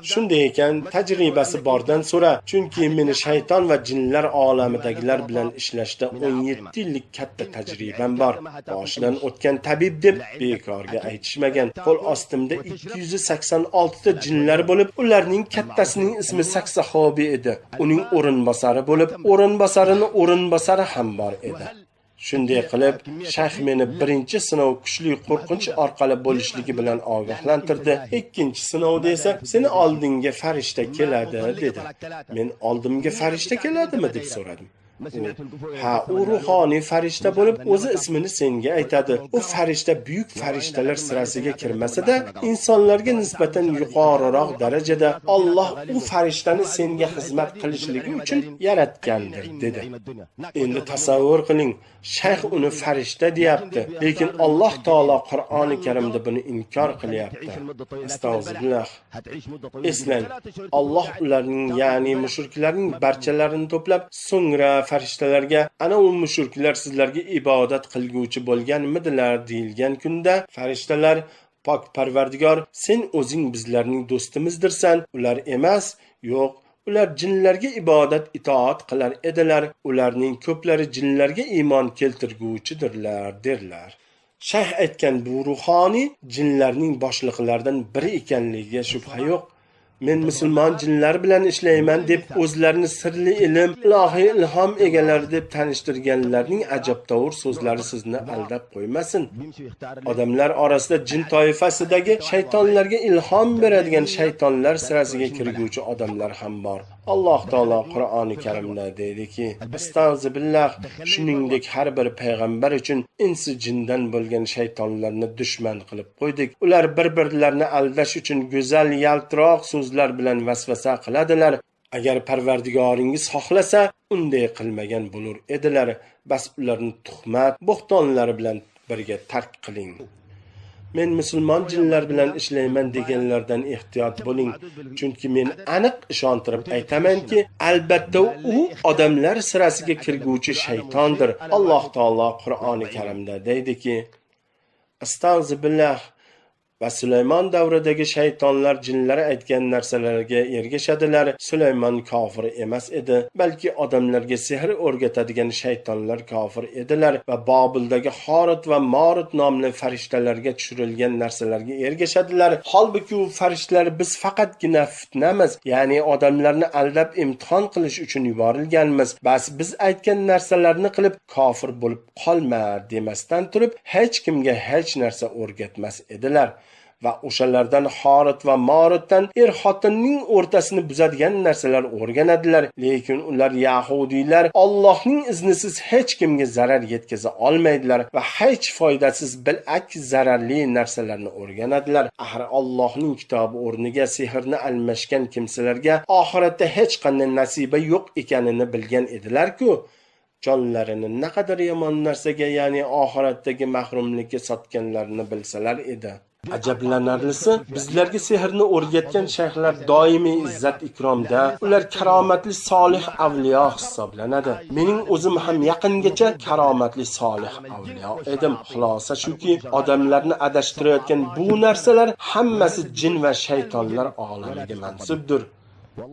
Shunday ekan, tajribasi bordan so'ra, chunki meni shayton va jinlar olamidagilar bilan ishlashda 17 yillik katta tajribam bor. Boshidan o'tgan tabib deb bekorga aytishmagan. Qo'l ostimda 286 ta jinlar bo'lib, ularning kattasining ismi Saksahobi edi. Uning o'rinbosari bo'lib, o'rinbosari ham bor edi. Shunday qilib, shayx meni birinchi sinov kuchli qo'rqinch orqali bo'lishligi bilan ogohlantirdi. Ikkinchi sinovda esa seni oldinga farishta keladi dedi. Men oldimga farishta keladimi deb so'radim. U ruhoniy farishta bo'lib, o'zi ismini senga aytadi. U farishta buyuk farishtalar sirasiga kirmasa-da, insonlarga nisbatan yuqoriroq darajada Alloh u farishtani senga xizmat qilishligi uchun yaratgandir dedi. Endi tasavvur qiling, shayx uni farishta deyapti, lekin Alloh taolo Qur'oni Karimda buni inkor qilyapti. Astag'firullah. Eslang, Alloh ularning, ya'ni mushriklarning barchalarini to'plab, so'ngra farishtalarga ana u mushriklar sizlarga ibodat qilguvchi bo'lganmidilar deyilgan kunda farishtalar pok Parvardigor, sen o'zing bizlarning do'stimizdirsan. Ular emas, yo'q, ular jinlarga ibodat itoat qilar edilar. Ularning ko'plari jinlarga iymon keltirguvchidirlar derlar. Shayx aytgan bu ruhoniy jinlarning boshliqlaridan biri ekanligiga shubha yo'q. Men musulmon jinlar bilan ishlayman deb o'zlarini sirli ilm, ilohiy ilhom egalari deb tanishtirganlarning ajabtovur so'zlari sizni aldab qo'ymasin. Odamlar orasida jin toifasidagi shaytonlarga ilhom beradigan shaytonlar sirasiga kirguvchi odamlar ham bor. Alloh taolo Qur'oni Karimda deydiki, Astag'firullah, shuningdek har bir payg'ambar uchun insi jindan bo'lgan shaytonlarni dushman qilib qo'ydik. Ular bir-birlarini aldash uchun go'zal, yaltiroq so'zlar bilan vasvasa qiladilar. Agar Parvardigoringiz xohlasa, unday qilmagan bo'lar edilar. Bas ularni tuhmat, bo'xtonlari bilan birga tark qiling. Men musulmon jinlar bilan ishlayman deganlardan ehtiyot bo'ling, chunki men aniq ishontirib aytamanki, albatta u odamlar sirasiga kirguvchi shaytondir. Alloh taolo Qur'oni Karimda deydiki, Astag'firullah, va Sulaymon davridagi shaytonlar jinlar aytgan narsalarga ergashadilar. Sulaymon kofir emas edi, balki odamlarga sehr o'rgatadigan shaytonlar kofir edilar va Bobildagi Horut va Morut nomli farishtalarga tushirilgan narsalarga ergashadilar. Holbuki u farishtalar biz faqatgina fitnamiz, ya'ni odamlarni aldab imtihon qilish uchun yuborilganmiz. Bas biz aytgan narsalarni qilib kofir bo'lib qolma demasdan turib, hech kimga hech narsa o'rgatmas edilar. Va o'shalardan Horut va Morutdan xotinning o'rtasini buzadigan narsalar o'rganadilar. Lekin ular yahudiylar Allohning iznisiz hech kimga zarar yetkaza olmaydilar va hech foydasiz bilak zararli narsalarni o'rganadilar. Axir Allohning kitobi o'rniga sehrni almashgan kimsalarga oxiratda hech qanday nasiba yo'q ekanini bilgan edilar-ku. Jonlarini naqadar yomon narsaga, ya'ni oxiratdagi mahrumlikka sotganlarini bilsalar edi. Ajablanarlisi, bizlarga sehrni o'rgatgan shayxlar doimiy izzat ikromda, ular karomatli solih avliyo hisoblanadi. Mening o'zim ham yaqingacha karomatli solih avliyo edim. Xulosa shuki, odamlarni adashtirayotgan bu narsalar hammasi jin va shaytonlar olamiga mansubdir.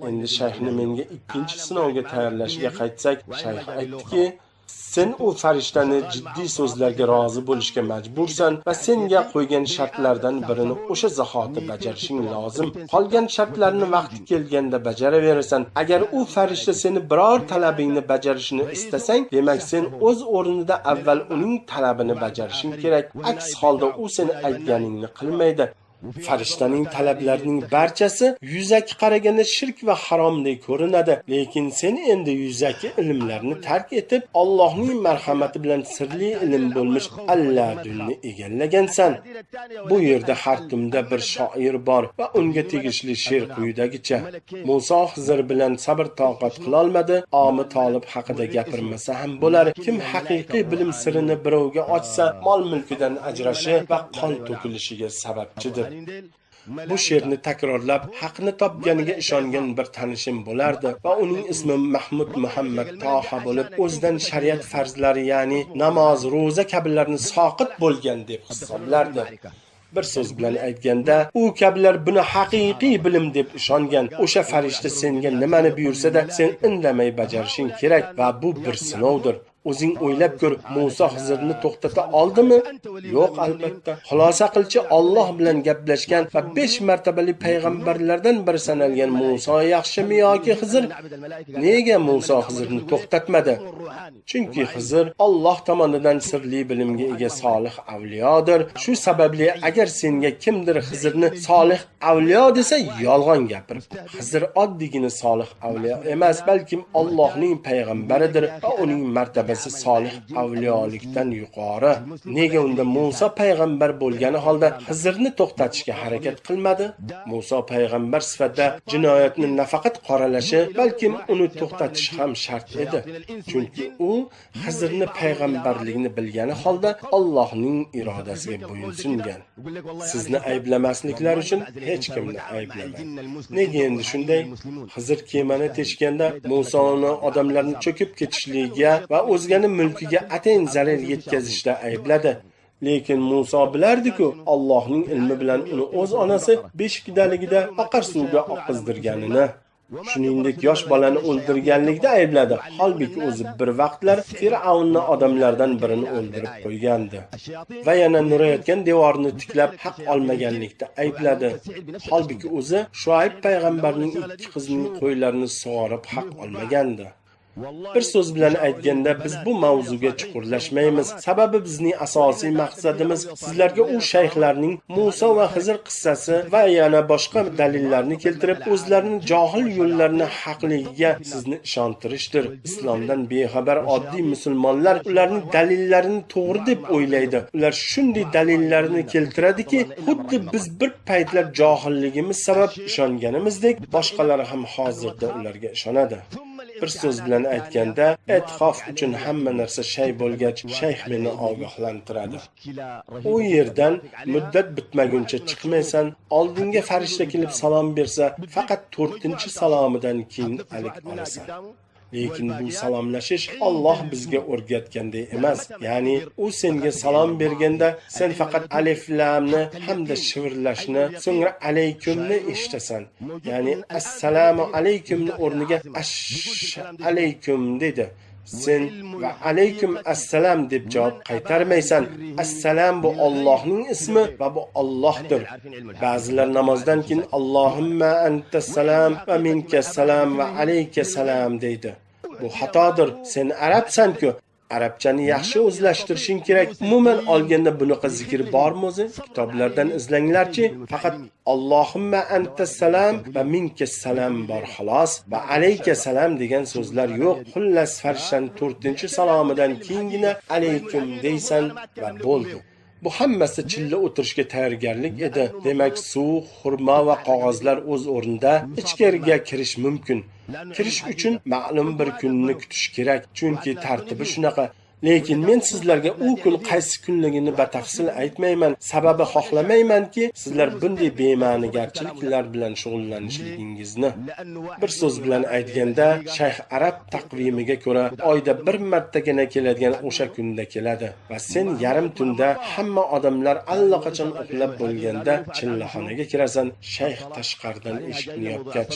Endi shayxni menga ikkinchi sinovga tayyorlashga qaytsak, shayx aytdiki, Sen u farishtani jiddiy so'zlarga rozi bo'lishga majbursan va senga qo'ygan shartlardan birini o'sha zahoti bajarishing lozim. Qolgan shartlarni vaqti kelganda bajaraverasan. Agar u farishta seni biror talabingni bajarishini istasang, demak sen o'z o'rnida avval uning talabini bajarishing kerak. Aks holda u seni aytganingni qilmaydi. Farishtaning talablarining barchasi yuzaki qaraganda shirk va haromdek ko'rinadi, lekin sen endi yuzaki ilmlarni tark etib, Allohning marhamati bilan sirli ilm bo'lmish Alladunni egallagansan. Bu yerda har kimda bir shoir bor va unga tegishli she'r quyidagicha: Musa Xizr bilan sabr toqat qila olmadi, Omi Tolib haqida gapirmasa ham bo'lar. Kim haqiqiy bilim sirini birovga ochsa, mol-mulkidan ajrashi va qon to'kilishiga sababchidir. Bu she'rni takrorlab haqni topganiga ishongan bir tanishim bo'lardi va uning ismi Mahmud Muhammad Toha bo'lib, o'zidan shariat farzlari, ya'ni namoz, ro'za kabilarni soqit bo'lgan deb hisoblardi. Bir so'z bilan aytganda, u kabilar buni haqiqiy bilim deb ishongan. O'sha farishta senga nimani buyursa-da, sen indamay bajarishing kerak va bu bir sinovdir. O'zing o'ylab ko'r, Musa Xizrni to'xtata oldimi? Yo'q, albatta. Xulosa qilchi Alloh bilan gaplashgan va 5 martabali payg'ambarlardan biri sanalgan Musa yaxshimi yoki Xizr? Nega Musa Xizrni to'xtatmadi? Chunki Xizr Alloh tomonidan sirli bilimga ega solih avliyodir. Shu sababli agar senga kimdir Xizrni solih avliyo desa, yolg'on gapiribdi. Xizr oddiygina solih avliyo emas, balki Allohning payg'ambaridir va uning martabasi solih avliyolikdan yuqori. Nega unda Musa payg'ambar bo'lgani holda Xizrni to'xtatishga harakat qilmadi? Musa payg'ambar sifatida jinoyatni nafaqat qoralashi, balki uni to'xtatish ham shart edi. Chunki u Xizrni payg'ambarligini bilgani holda Allohning irodasiga bo'ysungan. Sizni ayblamasliklar uchun hech kimni ayblamang. Nega endi shunday? Xizr kemani teshganda Musa uni odamlarni cho'kib ketishligiga va o'zgani mulkiga atayin zarar yetkazishda aybladi. Lekin Musa bilardi-ku, Allohning ilmi bilan uni o'z onasi beshikdaligida oqar suvga oqizdirganini. Shuningdek, yosh bolani o'ldirganlikda aybladi. Holbuki o'zi bir vaqtlar Fir'avnning odamlardan birini o'ldirib qo'ygandi. Va yana nurayotgan devorni tiklab haq olmaganlikda aybladi. Holbuki o'zi Shuayb payg'ambarning 2 qizining qo'ylarini sug'orib haq olmagandi. Bir so'z bilan aytganda, biz bu mavzuga chuqurlashmaymiz. Sababi bizning asosiy maqsadimiz sizlarga u shayxlarning Musa va Xizr qissasi va yana boshqa dalillarni keltirib, o'zlarining johil yo'llarini haqligiga sizni ishontirishdir. Islomdan bexabar oddiy musulmonlar ularning dalillarini to'g'ri deb o'ylaydi. Ular shunday dalillarni keltiradiki, xuddi biz bir paytlar johilligimiz sabab ishonganimizdek, boshqalari ham hozirda ularga ishonadi. Bir so'z bilan aytganda, e'tiqof uchun hamma narsa shay bo'lgach, shayx meni ogohlantiradi. U yerdan muddat bitmaguncha chiqmaysan, oldinga farishta kelib salom bersa, faqat 4-salomidan keyin alik olasan. Lekin bu salomlashish Alloh bizga o'rgatganday emas. Ya'ni u senga salom berganda sen faqat alif lamni hamda shivirlashni, so'ngra alaykumni eshitasan. Ya'ni assalomu alaykumni o'rniga alaykum dedi. Sen va alaykum assalam deb javob qaytarmaysan. Assalam bu Allohning ismi va bu Allohdir. Ba'zilar namozdan keyin Allohumma antassalam va minkassalam va alaykasalam deydi. Bu xatodir. Sen arabsan-ku. Arabchani yaxshi o'zlashtirishing kerak. Umuman olganda bunaqa zikr bormi o'zi? Kitoblardan izlanglarchi. Faqat Allohumma antassalam va minkassalam bor xolos. Va alaykasalam degan so'zlar yo'q. Xullas farishtaning 4-salomidan keyingina alaykum deysan va bo'ldi. Bu hammasi chilla o'tirishga tayyorgarlik edi. Demak, suv, xurmo va qog'ozlar o'z o'rnida, ichkariga kirish mumkin. Kirish uchun ma'lum bir kunni kutish kerak, chunki tartibi shunaqa. Lekin men sizlarga u kun qaysi kunligini batafsil aytmayman. Sababi xohlamaymanki, sizlar bunday bema'nigarchiliklar bilan shug'ullanishligingizni. Bir so'z bilan aytganda, Shayx Arab taqvimiga ko'ra oyda bir martagina keladigan o'sha kunda keladi va sen yarim tunda hamma odamlar allaqachon uxlab bo'lganda chillaxonaga kirasan. Shayx tashqaridan eshikni yopgach,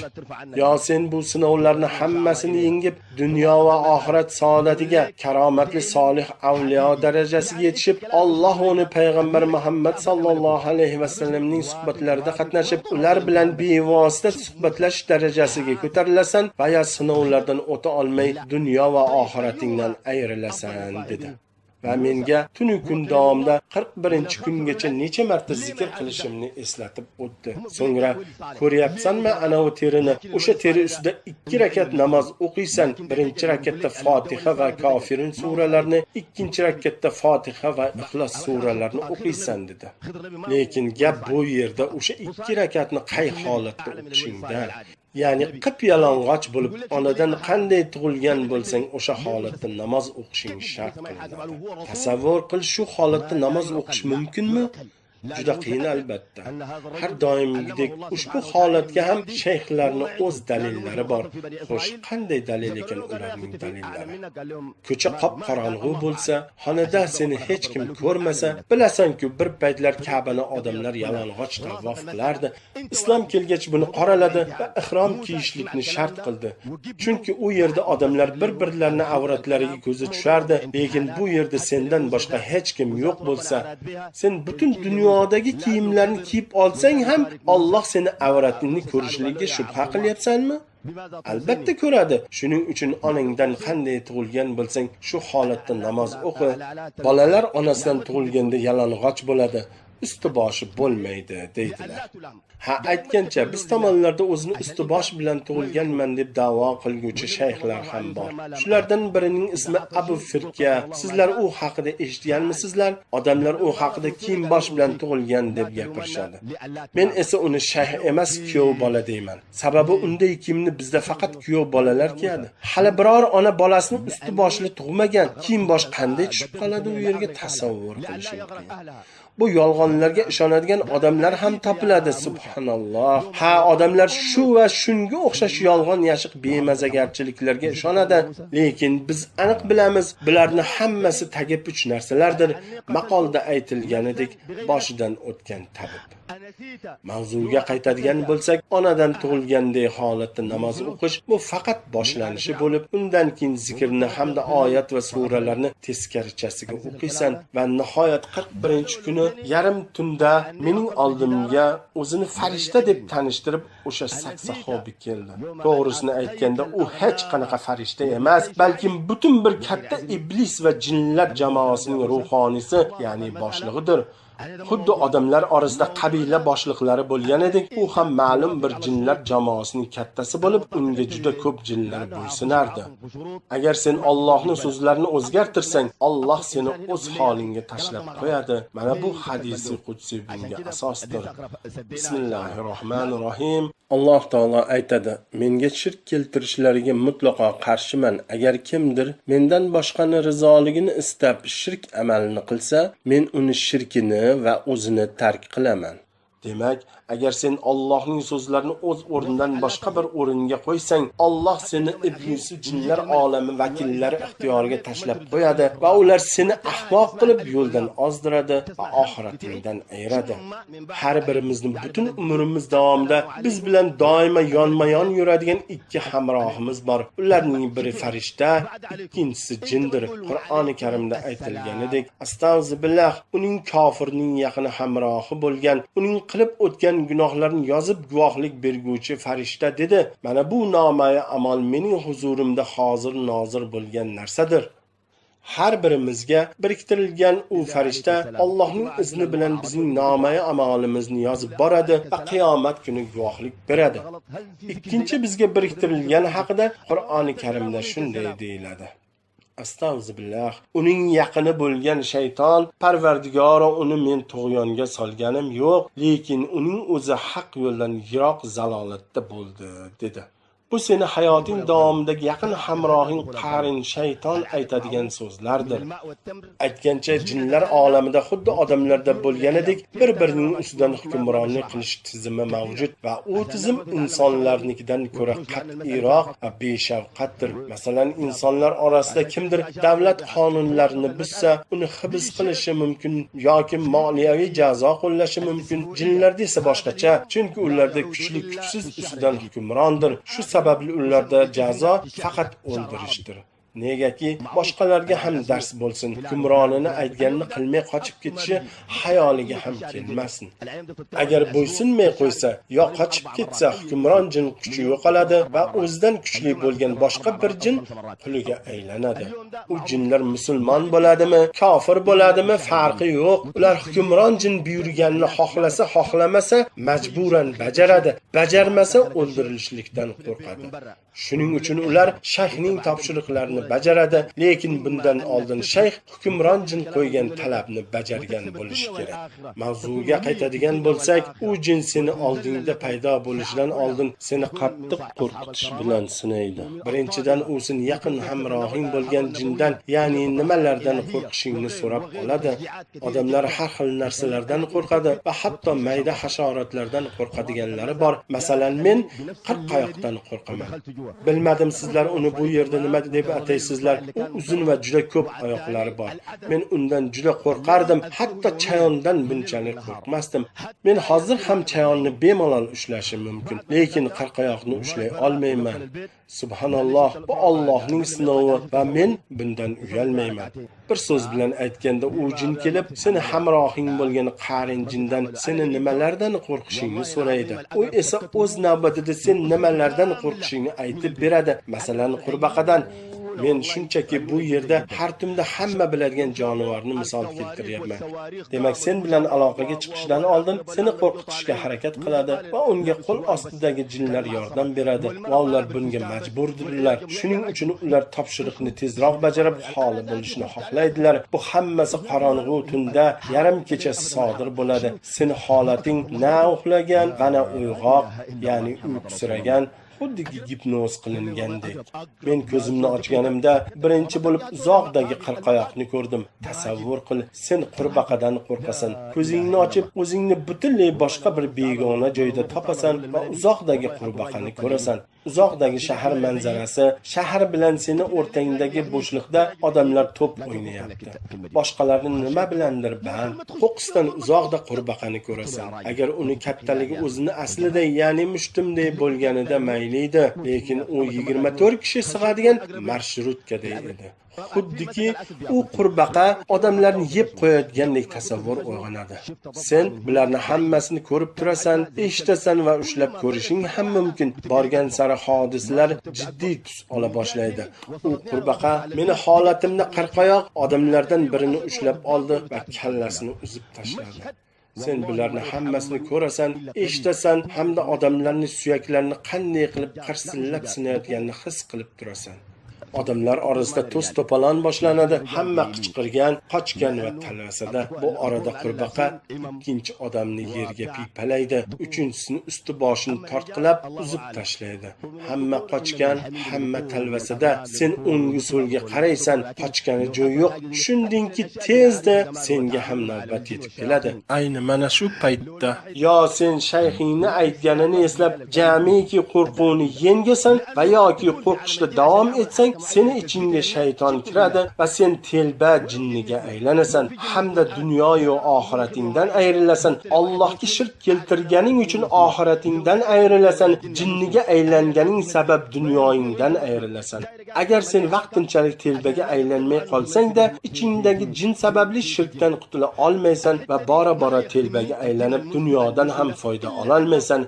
yo sen bu sinovlarni hammasini yengib dunyo va oxirat saodatiga, karomatli solih avliyo darajasiga yetishib, Alloh uni payg'ambar Muhammad sallallohu alayhi va sallamning suhbatlarida qatnashib, ular bilan bevosita suhbatlash darajasiga ko'tarilasan va ya sinovlardan o'ta olmay dunyo va oxiratingdan ayrilasan dedi. Va menga tunu kun davomida 41-kungacha necha marta zikr qilishimni eslatib o'tdi. So'ngra ko'ryapsanmi ana u terini? O'sha teri ustida 2 rakat namoz o'qiysan. Birinchi rakatda Fotiha va Kofirun suralarini, ikkinchi rakatda Fotiha va Ixlos suralarini o'qiysan dedi. Lekin gap bu yerda o'sha 2 rakatni qay holatda o'qishingda. Ya'ni qip yalang'och bo'lib, onadan qanday tug'ilgan bo'lsang, o'sha holatda namoz o'qishing shart qilinadi. Tasavvur qil, shu holatda namoz o'qish mumkinmi? Juda qiyin albatta. Har doimgidek ushbu holatga ham shayxlarning o'z dalillari bor. Xo'sh, qanday dalil ekan ularning dalillari? Ko'cha qop-qorong'u bo'lsa, xonada seni hech kim ko'rmasa, bilasan-ku bir paytlar Ka'bani odamlar yalang'och tavof qilardi. Islom kelgach buni qoraladi va ihrom kiyishlikni shart qildi. Chunki u yerda odamlar bir-birlarining avratlariga ko'zi tushardi. Lekin bu yerda sendan boshqa hech kim yo'q bo'lsa, sen butun dunyodagi kiyimlarni kiyib olsang ham Alloh seni avratingni ko'rishligiga shubha qilyapsanmi? Albatta ko'radi. Shuning uchun onangdan qanday tug'ilgan bo'lsang, shu holatda namoz o'qi. Bolalar onasidan tug'ilganda yalang'och bo'ladi. Usti boshi bo'lmaydi deydilar. Ha, aytgancha biz tomonlarda o'zini usti bosh bilan tug'ilganman deb da'vo qilguvchi shayxlar ham bor. Shulardan birining ismi Abu Firka. Sizlar u haqida eshitganmisizlar? Odamlar u haqida kiyim bosh bilan tug'ilgan deb gapirishadi. Men esa uni shayx emas, kuyov bola deyman. Sababi unday kiyimni bizda faqat kuyov bolalar kiyadi. Hali biror ona bolasini usti boshli tug'magan. Kiyim bosh qanday tushib qoladi u yerga tasavvur qilishing qiyin. Bu yolg'onlarga ishonadigan odamlar ham topiladi, subhanalloh. Ha, odamlar shu va shunga o'xshash yolg'on yashiq bemazagarchiliklarga ishonadi, lekin biz aniq bilamiz, bularni hammasi tagib 3 narsalardir. Maqolda aytilganidek, boshidan o'tgan tabib. Mavzuga qaytadigan bo'lsak, onadan tug'ilganday holatda namoz o'qish bu faqat boshlanishi bo'lib, undan keyin zikrni hamda oyat va suralarni teskarichasiga o'qiysan va nihoyat 41-kuni yarim tunda mening oldimga o'zini farishta deb tanishtirib o'sha sahobi keldi. To'g'risini aytganda, u hech qanaqa farishta emas, balki butun bir katta iblis va jinlar jamoasining ruhoniysi, ya'ni boshlig'idir. Xuddi odamlar orasida qabila boshliqlari bo'lganidek, u ham ma'lum bir jinlar jamoasining kattasi bo'lib, unga juda ko'p jinlar bo'ysunardi. Agar sen Allohning so'zlarini o'zgartirsang, Alloh seni o'z holingga tashlab qo'yadi. Mana bu hadisi qudsiy bunga asosdir. Bismillahirrohmanirrohim. Alloh taolo aytadi: "Menga shirk keltirishlariga mutlaqo qarshiman. Agar kimdir mendan boshqani rizoligini istab shirk amalini qilsa, men uni shirkini va o'zini tark qilaman." Demak, agar sen Allohning so'zlarini o'z o'rnidan boshqa bir o'ringa qo'ysang, Alloh seni iblis jinlar olami vakillari ixtiyoriga tashlab qo'yadi va ular seni ahmoq qilib yo'ldan ozdiradi va oxiratingdan ayiradi. Har birimizning butun umrimiz davomida biz bilan doimo yonma-yon yuradigan 2 hamrohimiz bor. Ularning biri farishta, ikkinchisi jindir. Qur'oni Karimda aytilganidek, astag'firullah, uning kofirning yaqin hamrohi bo'lgan, uning qilib o'tgan gunohlarini yozib guvohlik berguvchi farishta dedi. Mana bu nomaya amal mening huzurimda hozir nozir bo'lgan narsadir. Har birimizga biriktirilgan u farishta Allohning izni bilan bizning nomaya amalimizni yozib boradi va qiyomat kuni guvohlik beradi. Ikkinchi bizga biriktirilgan haqida Qur'oni Karimda shunday deyiladi: Astagfirullah, uning yaqini bo'lgan shayton, Parvardigoro uni men tug'yonga solganim yo'q, lekin uning o'zi haq yo'ldan yiroq zalolatda bo'ldi dedi. Bu seni hayoting davomidagi yaqin hamrohing qarin shayton aytadigan so'zlardir. Aytgancha jinlar olamida xuddi odamlarda bo'lganidek bir-birining ustidan hukmronlik qilish tizimi mavjud va u tizim insonlarnikidan ko'ra qat'iyroq va beshafqatdir. Masalan, insonlar orasida kimdir davlat qonunlarini buzsa, uni hibs qilishi mumkin yoki moliyaviy jazo qo'llashi mumkin. Jinlarda esa boshqacha, chunki ularda kuchli kuchsiz ustidan hukmrondir. Shu sababli ularda jazo faqat o'ldirishdir. Negaki boshqalarga ham dars bo'lsin, hukmronini aytganini qilmay qochib ketishi hayoliga ham kelmasin. Agar bo'ysunmay qo'ysa yo qochib ketsa, hukmron jin kuchi yo'qoladi va o'zidan kuchli bo'lgan boshqa bir jin quliga aylanadi. U jinlar musulmon bo'ladimi, kofir bo'ladimi farqi yo'q. Ular hukmron jin buyurganini xohlasa, xohlamasa majburan bajaradi. Bajarmasa o'ldirilishlikdan qo'rqadi. Shuning uchun ular shayxning topshiriqlarini bajaradi, lekin bundan oldin shayx hukmron jin qo'ygan talabni bajargan bo'lishi kerak. Mavzuga qaytadigan bo'lsak, u jin seni oldingda paydo bo'lishidan oldin seni qattiq qo'rqitish bilan sinaydi. Birinchidan, u seni yaqin hamrohing bo'lgan jindan, ya'ni nimalardan qo'rqishingni so'rab oladi. Odamlar har xil narsalardan qo'rqadi va hatto mayda hasharotlardan qo'rqadiganlari bor. Masalan, men qirqoyoqdan qo'rqaman. Bilmadim sizlar uni bu yerda nima deb ataysizlar. U uzun va juda ko'p oyoqlari bor. Men undan juda qo'rqardim. Hatto chayondan bunchalik qo'rqmasdim. Men hozir ham chayonni bemalol ushlashim mumkin, lekin qirqoyoqni ushlay olmayman. Subhanalloh, bu Allohning sinovi va men bundan uyalmayman. Bir so'z bilan aytganda, u jin kelib, seni hamrohing bo'lgan qarin jindan seni nimalardan qo'rqishingni so'raydi. U esa o'z navbatida sen nimalardan qo'rqishingni aytib beradi. Masalan, qurbaqadan. Men shunchaki bu yerda har tumda hamma biladigan jonivorni misol keltiryapman. Demak, sen bilan aloqaga chiqishdan oldin seni qo'rqitishga harakat qiladi va unga qo'l ostidagi jinlar yordam beradi va ular bunga majburdirlar. Shuning uchun ular topshiriqni tezroq bajarib, xoli bo'lishni xohlaydilar. Bu hammasi qorong'u tunda, yarim kechasi sodir bo'ladi. Seni holating na uxlagan, va na uyg'oq, ya'ni uyqusiragan, xuddi gipnoz qilingandek. Men ko'zimni ochganimda birinchi bo'lib uzoqdagi qirqoyoqni ko'rdim. Tasavvur qil, sen qurbaqadan qo'rqasan. Ko'zingni ochib, o'zingni butunlay boshqa bir begona joyda topasan va uzoqdagi qurbaqani ko'rasan. Uzoqdagi shahar manzarasi, shahar bilan seni o'rtangdagi bo'shliqda odamlar to'p o'ynayapti. Boshqalarni nima bilandir band. Qo'qqisdan uzoqda qurbaqani ko'rasan. Agar uni kattaligi o'zini aslida, ya'ni mushtumday bo'lganida mayli, lekin u 24 kishi sig'adigan marshrutkaday edi. Xuddiki u qurbaqa odamlarni yeb qo'yayotgandek tasavvur uyg'onadi. Sen bularni hammasini ko'rib turasan, eshitasan va ushlab ko'rishing ham mumkin. Borgan sari hodisalar jiddiy tus ola boshlaydi. U qurbaqa meni holatimda qirqoyoq odamlardan birini ushlab oldi va kallasini uzib tashladi. Sen bularni hammasini ko'rasan, eshitasan hamda odamlarning suyaklarini qanday qilib qarsillab sinayotganini his qilib turasan. Odamlar orasida to's-to'polon boshlanadi. Hamma qichqirgan, qochgan va talvasada. Bu orada qurbaqa ikkinchi odamni yerga piypalaydi, uchinchisini usti boshini tortqilab uzib tashlaydi. Hamma qochgan, hamma talvasada. Sen o'ngga so'lga qaraysan, qochgani joy yo'q. Shundinki tezda senga ham navbat yetib keladi. Ayni mana shu paytda yo sen shayxingni aytganini eslab jamiki qo'rquvni yengasan va yoki qo'rqishda davom etsang, seni ichingga shayton kiradi va sen telba jinniga aylanasan hamda dunyo va oxiratingdan ayrilasan. Allohga shirk keltirganing uchun oxiratingdan ayrilasan, jinniga aylanganing sabab dunyoingdan ayrilasan. Agar sen vaqtinchalik telbaga aylanmay qolsang-da, ichingdagi jin sababli shirkdan qutula olmaysan va bora-bora telbaga aylanib dunyodan ham foyda ola olmaysan.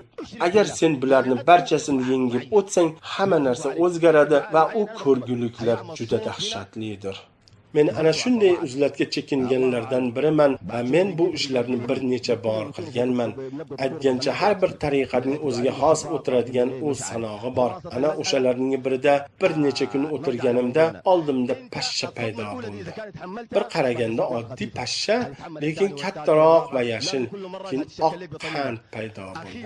Agar sen bularni barchasini yengib o'tsang, hamma narsa o'zgaradi va u ko'rguliklar juda dahshatlidir. Men ana shunday uzlatga chekinganlardan biriman va men bu ishlarni bir necha bor qilganman. Aytgancha har bir tariqatning o'ziga xos o'tiradigan o'z sanog'i bor. Ana o'shalarning birida bir necha kun o'tirganimda oldimda pashsha paydo bo'ldi. Bir qaraganda oddiy pashsha, lekin kattaroq va yashil, keyin oq qand paydo bo'ldi.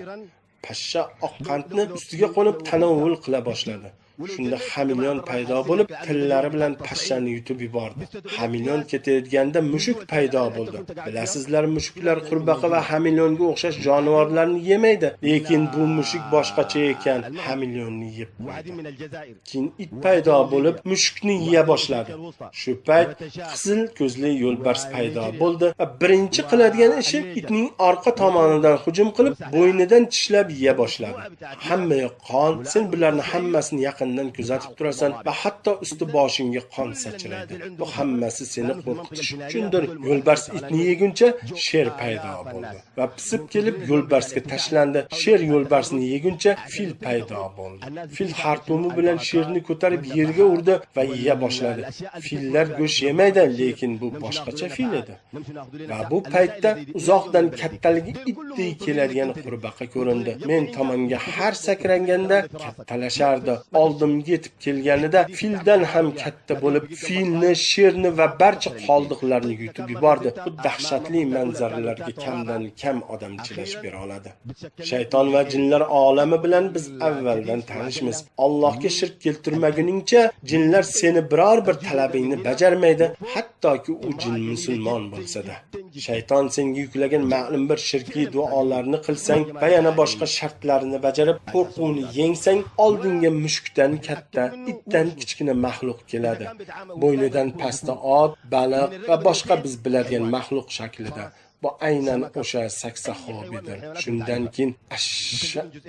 pashsha oq qandni ustiga qo'nib tanovul qila boshladi. Shunda Hamilyon paydo bo'lib, tillari bilan pashshani yutib yubordi. Hamilyon ketayotganda mushuk paydo bo'ldi. Bilasizlar, mushuklar qurbaqa va hamilyonga o'xshash jonivorlarni yemaydi, lekin bu mushuk boshqacha ekan, hamilyonni yeb qo'ydi. Keyin it paydo bo'lib, mushukni yeya boshladi. Shu payt qizil ko'zli yo'lbars paydo bo'ldi va birinchi qiladigan ishi itning orqa tomonidan hujum qilib, bo'ynidan tishlab yeya boshladi. Hammaga qon, sen bularni hammasini yaqindan kuzatib turasan va hatto usti boshingga qon sachraydi. Bu hammasi seni qo'rqitish uchundir. Yo'lbars itni yeguncha sher paydo bo'ldi va pisib kelib yo'lbarsga tashlandi. Sher yo'lbarsni yeguncha fil paydo bo'ldi. Fil xartumi bilan sherni ko'tarib yerga urdi va yeya boshladi. Fillar go'sht yemaydi, lekin bu boshqacha fil edi. Va bu paytda uzoqdan kattaligi itdek keladigan qurbaqa ko'rindi. Men tomonga har sakranganda kattalashardi. Oldimga yetib kelganida fildan ham katta bo'lib, filni, sherni va barcha qoldiqlarni yutib yubordi. Bu dahshatli manzaralarga kamdan kam odam chidash bera oladi. Shayton va jinlar olami bilan biz avvaldan tanishmiz. Allohga shirk keltirmaguningcha jinlar seni biror bir talabingni bajarmaydi, hattoki u jin musulmon bo'lsa-da. Shayton senga yuklagan ma'lum bir shirkiy duolarni qilsang va yana boshqa shartlarni bajarib, qo'rquvni yengsang, oldinga mushukdan katta, itdan kichkina maxluq keladi. Bo'ynidan pastda ot, baliq va boshqa biz biladigan maxluq shaklida. Bu aynan o'sha saksahobidir. Shundan keyin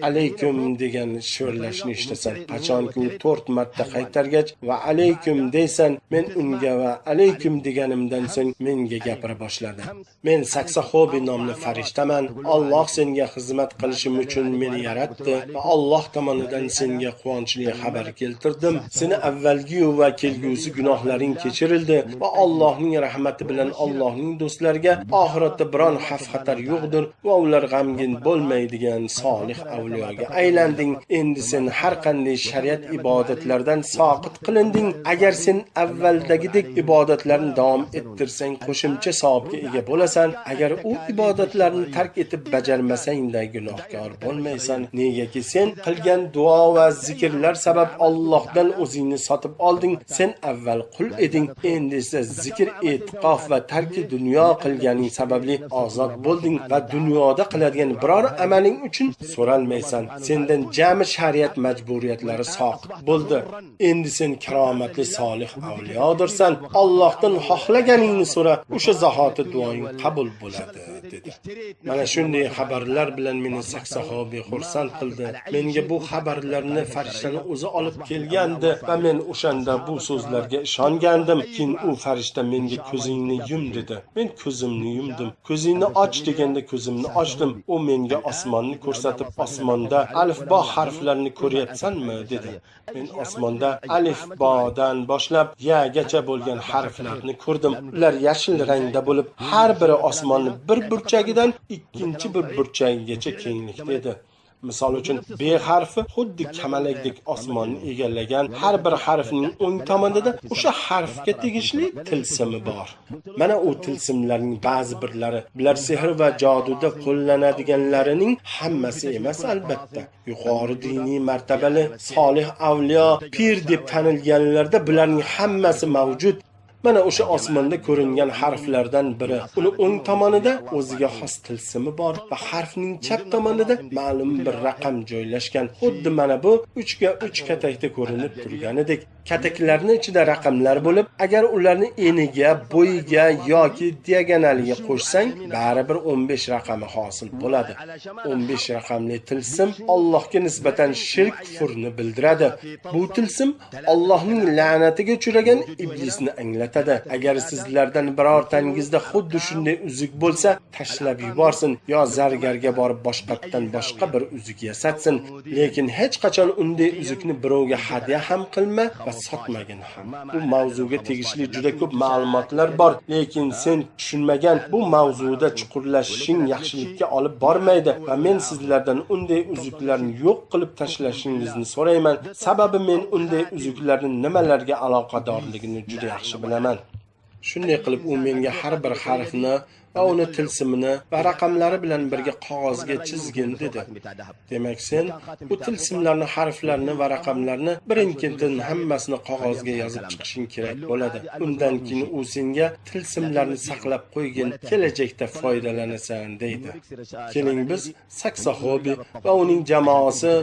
alaykum degan sho'rlashni eshitasan. Qachonki u 4 marta qaytargach va alaykum deysan, men unga va alaykum deganimdan so'ng menga gapira boshladi. Men saksahobi nomli farishtaman. Alloh senga xizmat qilishim uchun meni yaratdi va Alloh tomonidan senga quvonchli xabar keltirdim. Seni avvalgi va kelgusi gunohlaring kechirildi va Allohning rahmati bilan Allohning do'stlariga oxiratda biron xavf-xatar yo'qdir va ular g'amgin bo'lmaydigan solih avliyoga aylanding. Endi sen har qanday shariat ibodatlardan soqit qilinding. Agar sen avvaldagidek ibodatlarni davom ettirsang, qo'shimcha savobga ega bo'lasan. Agar u ibodatlarni tark etib bajarmasang-da gunohkor bo'lmaysan. Negaki sen qilgan duo va zikrlar sabab Allohdan o'zingni sotib olding. Sen avval qul eding, endi esa zikr, e'tiqof va tarki dunyo qilganing sababli ozod bo'lding va dunyoda qiladigan biror amaling uchun so'ralmaysan. Sendan jami shariat majburiyatlari soqit bo'ldi. Endi sen karomatli solih avliyodirsan. Allohdan xohlaganingni so'ra, o'sha zahoti duoing qabul bo'ladi, dedi. Mana shunday xabarlar bilan meni saksahobiy xursand qildi. Menga bu xabarlarni farishtaning o'zi olib kelgandi va men o'shanda bu so'zlarga ishongandim. Keyin u farishta menga ko'zingni yum dedi. Men ko'zimni yumdim. Ko'zingni och deganda ko'zimni ochdim. U menga osmonni ko'rsatib, osmonda alif-bo harflarini ko'ryapsanmi dedi. Men osmonda alif-bodan boshlab yagacha bo'lgan harflarni ko'rdim. Ular yashil rangda bo'lib, har biri osmonning bir burchagidan ikkinchi bir burchagigacha kenglikda edi. Misol uchun B harfi xuddi kamalakdek osmonni egallagan, har bir harfning o'ng tomonida o'sha harfga tegishli tilsimi bor. Mana u tilsimlarning ba'zi birlari, bular sehr va joduda qo'llanadiganlarining hammasi emas albatta. Yuqori diniy martabali solih avliyo, pir deb tanilganlarda bularning hammasi mavjud. Mana o'sha osmonda ko'ringan harflardan biri. Uni o'ng tomonida o'ziga xos tilsimi bor va harfning chap tomonida ma'lum bir raqam joylashgan. Xuddi mana bu 3 ga 3 katakda ko'rinib turganidek. Kataklarning ichida raqamlar bo'lib, agar ularni eniga, bo'yiga yoki diagonaliga qo'shsang, baribir 15 raqami hosil bo'ladi. 15 raqamli tilsim Allohga nisbatan shirk kufrni bildiradi. Bu tilsim Allohning la'natiga uchragan iblisni anglatadi. Agar sizlardan birortangizda xuddi shunday uzuk bo'lsa, tashlab yuborsin yo zargarga borib boshqatdan boshqa bir uzuk yasatsin. Lekin hech qachon unday uzukni birovga hadya ham qilma va sotmagin ham. Bu mavzuga tegishli juda ko'p ma'lumotlar bor, lekin sen tushunmagan bu mavzuda chuqurlashishing yaxshilikka olib bormaydi va men sizlardan unday uzuklarni yo'q qilib tashlashingizni so'rayman. Sababi men unday uzuklarning nimalarga aloqadorligini juda yaxshi bilaman. Shunday qilib u menga har bir harfni va uni tilsimini va raqamlari bilan birga qog'ozga chizgin dedi. Demak, sen bu tilsimlarni, harflarni va raqamlarni birin-ketin hammasini qog'ozga yozib chiqishing kerak bo'ladi. Undan keyin u senga tilsimlarni saqlab qo'ygin, kelajakda foydalanasan deydi. Keling biz Saksahobi va uning jamoasi,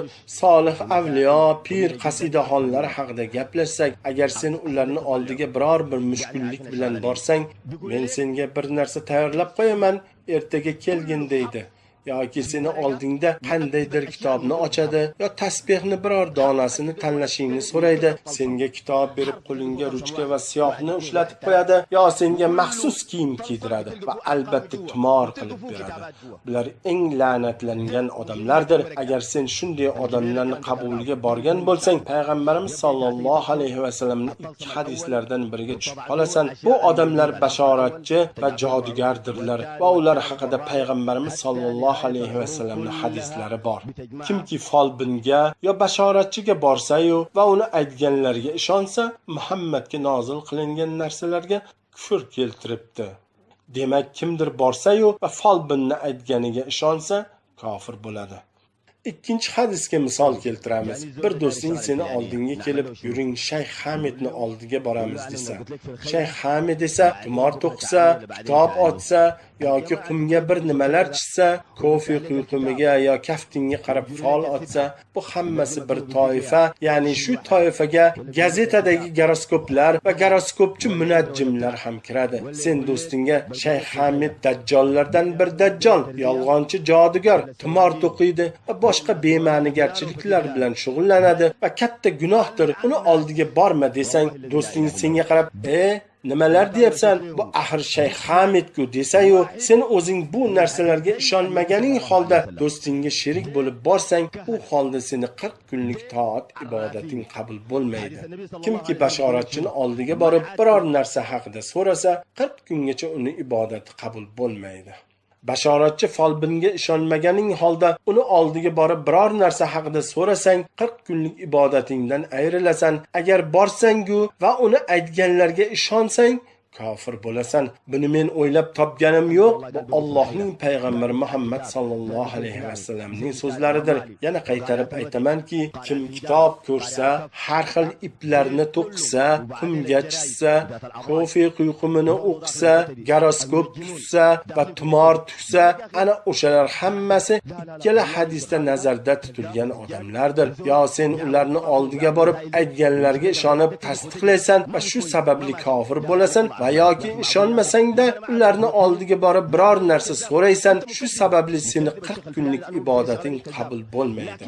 solih avliyo, pir, qasidaxonlar haqida gaplashsak, agar sen ularni oldiga biror bir mushkullik bilan borsang, men senga bir narsa tayyorlab qo'yaman, ertaga kelgin deydi. yoki seni oldingda qandaydir kitobni ochadi yo tasbehni biror donasini tanlashingni so'raydi. Senga kitob berib qo'lingga ruchka va siyohni ushlatib qo'yadi yo senga maxsus kiyim kiydiradi va albatta tumor qilib beradi. Bular eng la'natlangan odamlardir. Agar sen shunday odamlarni qabuliga borgan bo'lsang, payg'ambarimiz sollallohu alayhi va sallamning ikki hadislaridan biriga tushib qolasan. Bu odamlar bashoratchi va jodugardirlar va ular haqida payg'ambarimiz sollallohu alayhi va sallamning hadislari bor. Kimki folbinga yo bashoratchiga borsa-yu va uni aytganlarga ishonsa, Muhammadga nozil qilingan narsalarga kufr keltiribdi. Demak, kimdir borsa-yu va folbinni aytganiga ishonsa, kofir bo'ladi. Ikkinchi hadisga misol keltiramiz. Bir do'sting seni oldinga kelib, yuring Shayx Hamidni oldiga boramiz desa, Shayx Hamid esa tumor to'qisa, kitob ochsa yoki qumga bir nimalar chizsa, kofe quyqumiga yo kaftinga qarab fol otsa, bu hammasi bir toifa, ya'ni shu toifaga gazetadagi garoskoplar va garoskopchi munajjimlar ham kiradi. Sen do'stingga Shayx Hamid dajjollardan bir dajjol, yolg'onchi jodugar, tumor to'qiydi va boshqa bema'nigarchiliklar bilan shug'ullanadi va katta gunohdir, uni oldiga borma desang, do'sting senga qarab, nimalar deyapsan? Bu axir Shayx Hamidku desayu, sen o'zing bu narsalarga ishonmaganing holda do'stingga sherik bo'lib borsang, u holda seni 40 kunlik toat ibodating qabul bo'lmaydi. Kimki bashoratchini oldiga borib biror narsa haqida so'rasa, 40 kungacha uni ibodati qabul bo'lmaydi. Bashoratchi folbinga ishonmaganing holda uni oldiga borib biror narsa haqida so'rasang, 40 kunlik ibodatingdan ayrilasan. Agar borsang-ku va uni aytganlarga ishonsang, kofir bo'lasan. Buni men o'ylab topganim yo'q. Bu Allohning payg'ambari Muhammad sallallohu alayhi va sallamning so'zlaridir. Yana qaytarib aytamanki, kim kitob ko'rsa, har xil iplarni to'qisa, qumga chizsa, kofe quyqumini o'qisa, garoskop tutsa va tumor tutsa, ana o'shalar hammasi ikkala hadisda nazarda tutilgan odamlardir. Yo sen ularni oldiga borib aytganlarga ishonib tasdiqlaysan va shu sababli kofir bo'lasan. Va yoki ishonmasang-da ularni oldiga borib biror narsa so'raysan, shu sababli seni 40 kunlik ibodating qabul bo'lmaydi.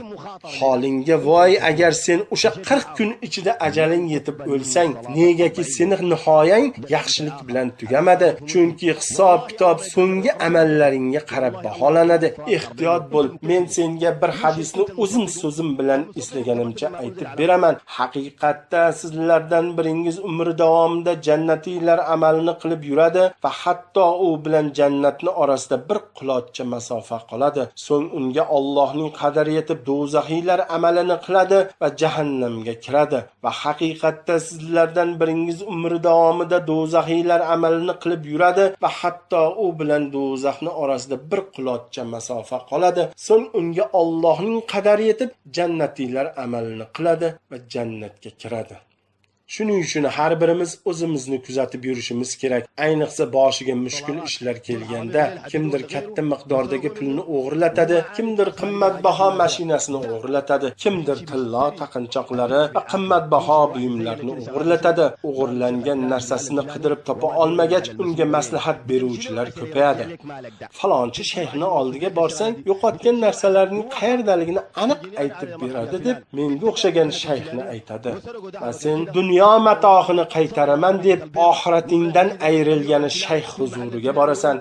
Holingga voy, agar sen o'sha 40 kun ichida ajaling yetib o'lsang, negaki seni nihoyang yaxshilik bilan tugamadi. Chunki hisob kitob so'nggi amallaringga qarab baholanadi. Ehtiyot bo'l. Men senga bir hadisni o'zim so'zim bilan eslaganimcha aytib beraman. Haqiqatda sizlardan biringiz umri davomida jannatiylar amalni qilib yuradi va hatto u bilan jannatni orasida bir qulochcha masofa qoladi. So'ng unga Allohning qadari yetib do'zaxiylar amalini qiladi va jahannamga kiradi. Va haqiqatda sizlardan biringiz umri davomida do'zaxiylar amalini qilib yuradi va hatto u bilan do'zaxni orasida bir qulochcha masofa qoladi. So'ng unga Allohning qadari yetib jannatiylar amalini qiladi va jannatga kiradi. Shuning uchun har birimiz o'zimizni kuzatib yurishimiz kerak. Ayniqsa boshiga mushkul ishlar kelganda, kimdir katta miqdordagi pulni o'g'irlatadi, kimdir qimmatbaho mashinasini o'g'irlatadi, kimdir tilla taqinchoqlari va qimmatbaho buyumlarni o'g'irlatadi. O'g'irlangan narsasini qidirib topa olmagach, unga maslahat beruvchilar ko'payadi. Falonchi shayxni oldiga borsang, yo'qotgan narsalarning qayerdaligini aniq aytib beradi deb menga o'xshagan shayxni aytadi. Va sen dunyo matohini qaytaraman deb oxiratingdan ayrilgani shayx huzuriga borasan.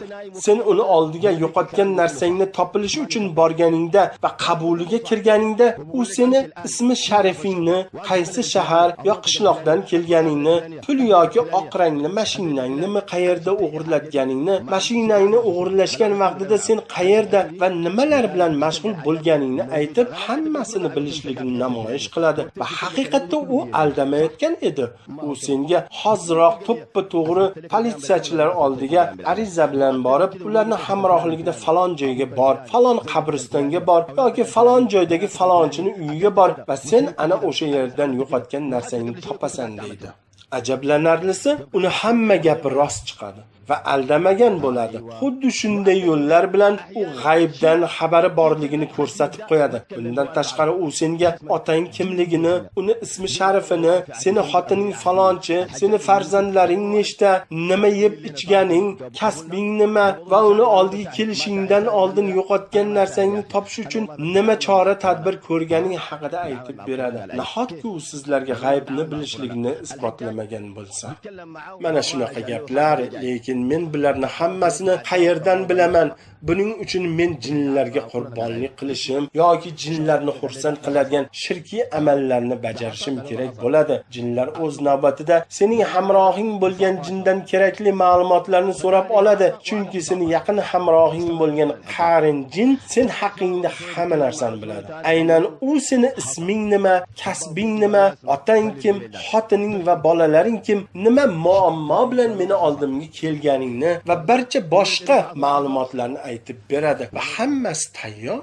Sen uni oldiga yo'qotgan narsangni topilishi uchun borganingda va qabuliga kirganingda u seni ismi sharifingni, qaysi shahar yo qishloqdan kelganingni, pul yoki oq rangli mashinangni qayerda o'g'irlatganingni, mashinangni o'g'irlashgan vaqtida sen qayerda va nimalar bilan mashg'ul bo'lganingni aytib, hammasini bilishligini namoyish qiladi va haqiqatda u aldamayotgan edi. U senga hoziroq to'ppa to'g'ri politsiyachilar oldiga ariza bilan borib, ularni hamrohligida falon joyga bor, falon qabristonga bor yoki falon joydagi falonchini uyiga bor va sen ana o'sha yerdan yo'qotgan narsangni topasan deydi. Ajablanarlisi, uni hamma gapi rost chiqadi va aldamagan bo'ladi. Xuddi shunday yo'llar bilan u g'aybdan xabari borligini ko'rsatib qo'yadi. Bundan tashqari u senga otang kimligini, uni ismi sharifini, seni xotining falonchi, seni farzandlaring nechta, nima yeb ichganing, kasbing nima va uni oldiga kelishingdan oldin yo'qotgan narsangni topish uchun nima chora tadbir ko'rganing haqida aytib beradi. Nahotki u sizlarga g'aybni bilishligini isbotlamagan bo'lsa. Mana shunaqa gaplar, lekin men bularni hammasini qayerdan bilaman? Buning uchun men jinlarga qurbonlik qilishim yoki jinlarni xursand qiladigan shirkiy amallarni bajarishim kerak bo'ladi. Jinlar o'z navbatida sening hamrohing bo'lgan jindan kerakli ma'lumotlarni so'rab oladi, chunki sening yaqin hamrohing bo'lgan qarin jin sen haqingda hamma narsani biladi. Aynan u seni isming nima, kasbing nima, otang kim, xotining va bolalaring kim, nima muammo bilan meni oldimga kelganingni va barcha boshqa ma'lumotlarni aytib beradi va hammasi tayyor.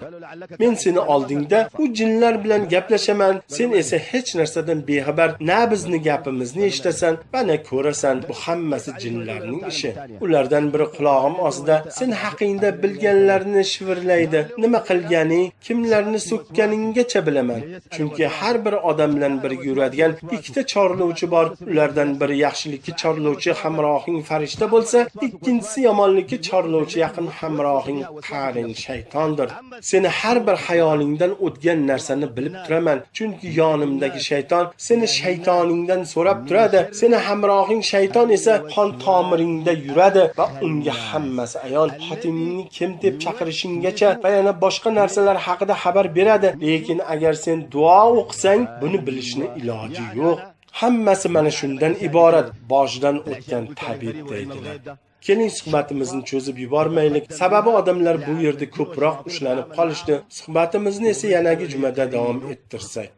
Men seni oldingda u jinlar bilan gaplashaman, sen esa hech narsadan bexabar, na bizni gapimizni eshitasan va na ko'rasan. Bu hammasi jinlarning ishi. Ulardan biri quloqim ostida sen haqingda bilganlarni shivirlaydi. Nima qilganing, kimlarni so'kkaninggacha bilaman. Chunki har bir odam bilan birga yuradigan ikkita chorlovchi bor. Ulardan biri yaxshilikka chorlovchi hamrohing farishta bo'lsa, ikkinchisi yomonlikka chorlovchi yaqin hamrohing qarin shaytondir. Seni har bir xayolingdan o'tgan narsani bilib turaman, chunki yonimdagi shayton seni shaytoningdan so'rab turadi. Seni hamrohing shayton esa qon tomiringda yuradi va unga hammasi ayon. Xotiningni kim deb chaqirishinggacha va yana boshqa narsalar haqida xabar beradi. Lekin agar sen duo o'qisang, buni bilishni iloji yo'q. Hammasi mana shundan iborat. Boshidan o'tgan tabib deydilar. Keling suhbatimizni cho'zib yubormaylik. Sababi odamlar bu yerda ko'proq ushlanib qolishdi. Suhbatimizni esa yanagi jumada davom ettirsak.